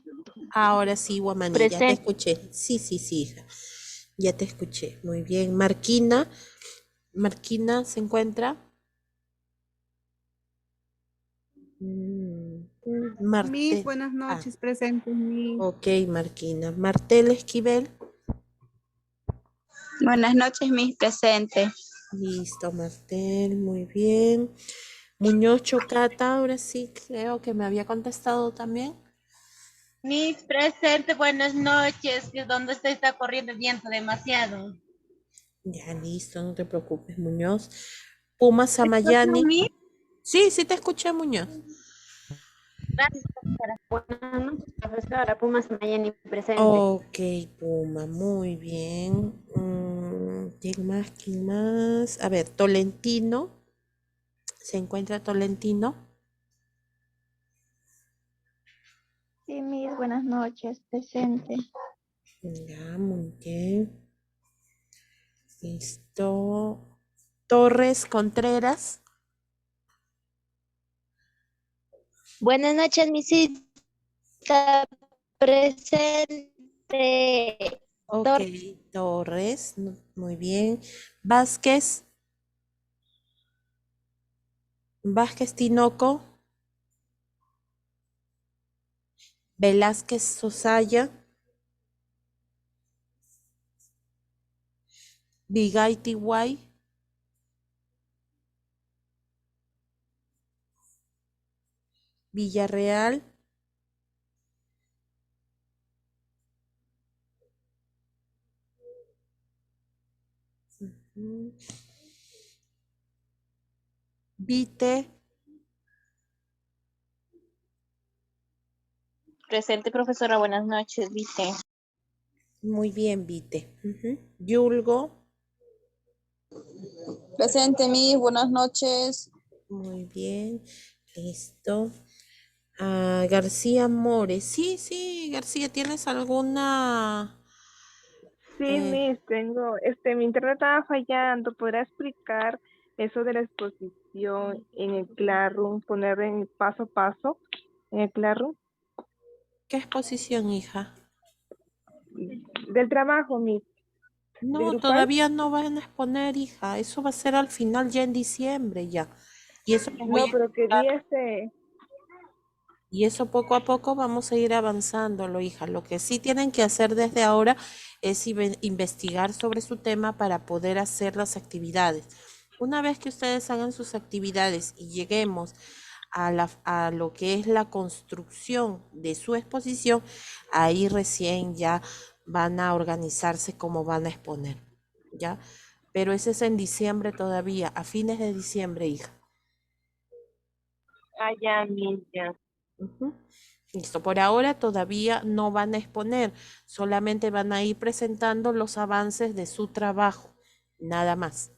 S1: Ahora sí, Guamaní, ya te
S15: Presente.
S1: escuché. Sí, sí, sí, hija. Ya te escuché. Muy bien. Marquina. Marquina se encuentra.
S11: Miss,
S1: Marte.
S11: buenas
S1: Ah,
S11: noches, presentes, Miss.
S1: ok, Marquina. Martel Esquivel.
S16: Buenas noches, mis presentes.
S1: Listo, Martel, muy bien. Muñoz Chocata, ahora sí creo que me había contestado también.
S17: Miss presente, buenas noches. ¿Dónde está corriendo el viento demasiado?
S1: Ya, listo, no te preocupes, Muñoz. Puma Samayani.
S17: Miss?
S1: Sí, sí te escuché, Muñoz.
S17: Gracias, profesora. Buenas noches, profesora. Pumas Mayeni presente.
S1: Ok, Puma, muy bien. ¿Quién más? ¿Quién más? A ver, Tolentino. ¿Se encuentra Tolentino?
S18: Sí, Miss, buenas noches, presente.
S1: Ya, muy bien. Listo. Torres Contreras.
S18: Buenas noches, misita presente.
S1: Ok, Torres, muy bien. Vázquez. Vázquez Tinoco. Velázquez Sosaya. Vigay Tiguay. Villarreal. Vite.
S17: Presente, profesora. Buenas noches, viste.
S1: Muy bien, Vite. Yulgo.
S5: Presente, Miss, buenas noches.
S1: Muy bien. Listo. García Mores. Sí, sí, García, ¿tienes alguna?
S3: Sí, Miss, tengo, mi internet estaba fallando. ¿Podrá explicar eso de la exposición en el Classroom, poner en paso a paso en el Classroom?
S1: ¿Qué exposición, hija?
S3: Del trabajo, Miss.
S1: No,
S3: grupal?
S1: todavía no van a exponer, hija. Eso va a ser al final, ya en diciembre, ya. Y eso lo voy
S3: No,
S1: a
S3: pero
S1: explicar.
S3: quería
S1: Y eso poco a poco vamos a ir avanzándolo, hija. Lo que sí tienen que hacer desde ahora es investigar sobre su tema para poder hacer las actividades. Una vez que ustedes hagan sus actividades y lleguemos a lo que es la construcción de su exposición, ahí recién ya van a organizarse cómo van a exponer, ¿ya? Pero ese es en diciembre todavía, a fines de diciembre, hija.
S3: ya, Miss, ya.
S1: Ujú. Listo, por ahora todavía no van a exponer, solamente van a ir presentando los avances de su trabajo, nada más,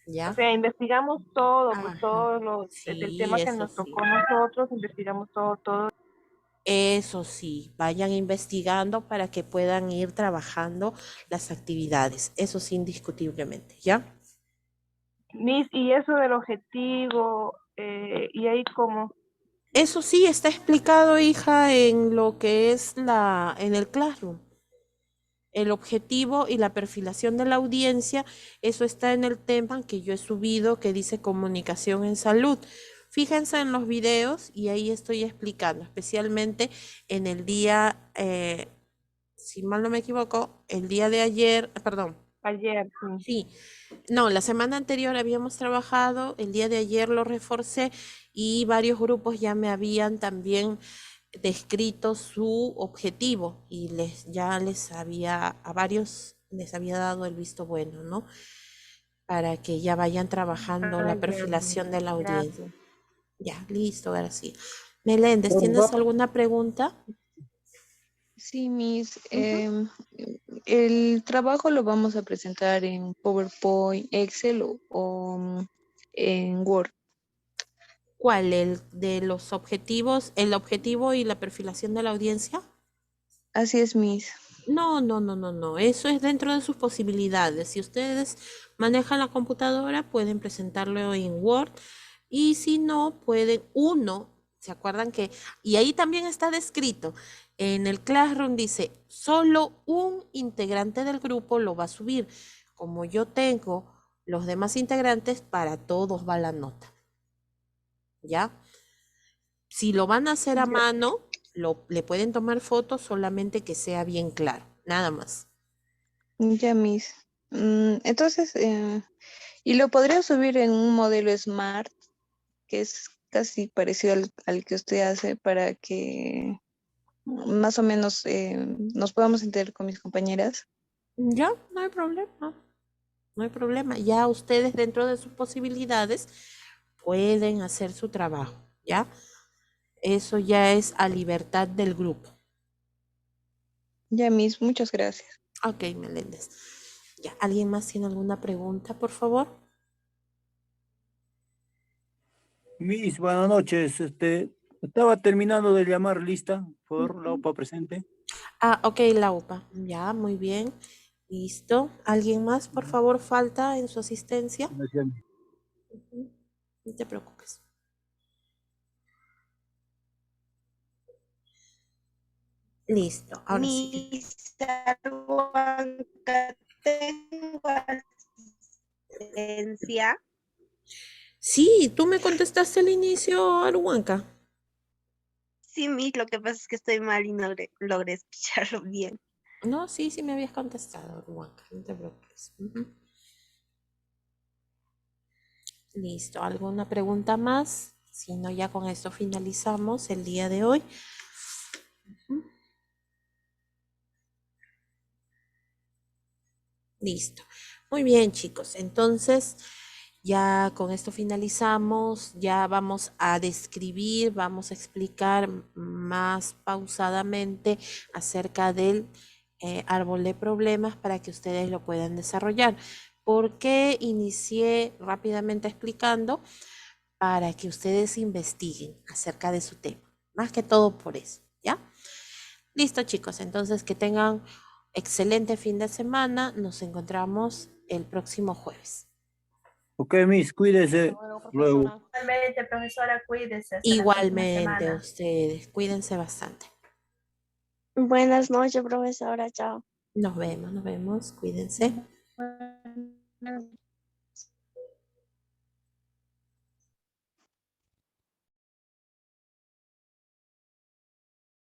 S3: O
S1: ¿ya?
S3: sea, investigamos todo, pues
S1: Ajá,
S3: todo el
S1: sí,
S3: tema que
S1: eso
S3: nos
S1: sí.
S3: tocó a nosotros, investigamos todo.
S1: Eso sí, vayan investigando para que puedan ir trabajando las actividades, eso sí, indiscutiblemente, ¿ya?
S3: Miss, y eso del objetivo, y ahí como,
S1: Eso sí está explicado, hija, en lo que es en el Classroom. El objetivo y la perfilación de la audiencia, eso está en el tema que yo he subido que dice comunicación en salud. Fíjense en los videos y ahí estoy explicando, especialmente en el día, si mal no me equivoco, el día de ayer, perdón.
S3: ayer,
S1: Sí, no, la semana anterior habíamos trabajado, el día de ayer lo reforcé y varios grupos ya me habían también descrito su objetivo y a varios les había dado el visto bueno, ¿no? Para que ya vayan trabajando la perfilación de la audiencia. Ya, listo, García. Meléndez, ¿tienes alguna pregunta?
S11: Sí, el trabajo lo vamos a presentar en PowerPoint, Excel o en Word.
S1: ¿Cuál? ¿El de los objetivos, el objetivo y la perfilación de la audiencia?
S11: Así es, Miss.
S1: No. Eso es dentro de sus posibilidades. Si ustedes manejan la computadora, pueden presentarlo en Word. Y si no, ¿se acuerdan que? Y ahí también está descrito. En el Classroom dice, solo un integrante del grupo lo va a subir. Como yo tengo los demás integrantes, para todos va la nota. ¿Ya? Si lo van a hacer a mano, le pueden tomar fotos, solamente que sea bien claro, nada más.
S11: Ya, Miss. Entonces, y lo podría subir en un modelo Smart, que es casi parecido al que usted hace, para que más o menos nos podamos entender con mis compañeras.
S1: Ya, no hay problema. No hay problema. Ya ustedes dentro de sus posibilidades pueden hacer su trabajo, ¿ya? Eso ya es a libertad del grupo.
S11: Ya, Miss, muchas gracias.
S1: Ok, Meléndez. Ya, ¿alguien más tiene alguna pregunta, por favor?
S19: Miss, buenas noches. Estaba terminando de llamar lista por la UPA presente.
S1: Ok, la UPA. Ya, muy bien. Listo. ¿Alguien más, por favor, falta en su asistencia?
S19: Gracias.
S1: No te preocupes. Listo, ahora sí.
S20: Tengo asistencia.
S1: Sí, tú me contestaste al inicio, Aruanca.
S20: Sí, Miss, lo que pasa es que estoy mal y no logré escucharlo bien.
S1: No, sí me habías contestado, Aruanca, no te preocupes. Listo, ¿alguna pregunta más? Si no, ya con esto finalizamos el día de hoy. Listo. Muy bien, chicos. Entonces, ya con esto finalizamos. Ya vamos a describir, vamos a explicar más pausadamente acerca del árbol de problemas para que ustedes lo puedan desarrollar. ¿Por qué inicié rápidamente explicando? Para que ustedes investiguen acerca de su tema. Más que todo por eso, ¿ya? Listo, chicos. Entonces, que tengan excelente fin de semana. Nos encontramos el próximo jueves.
S19: Ok, Miss, cuídese. Luego.
S4: Igualmente, profesora, cuídese. Hasta
S1: Igualmente,
S4: la próxima semana.
S1: ustedes. Cuídense bastante.
S18: Buenas noches, profesora. Chao.
S1: Nos vemos. Cuídense.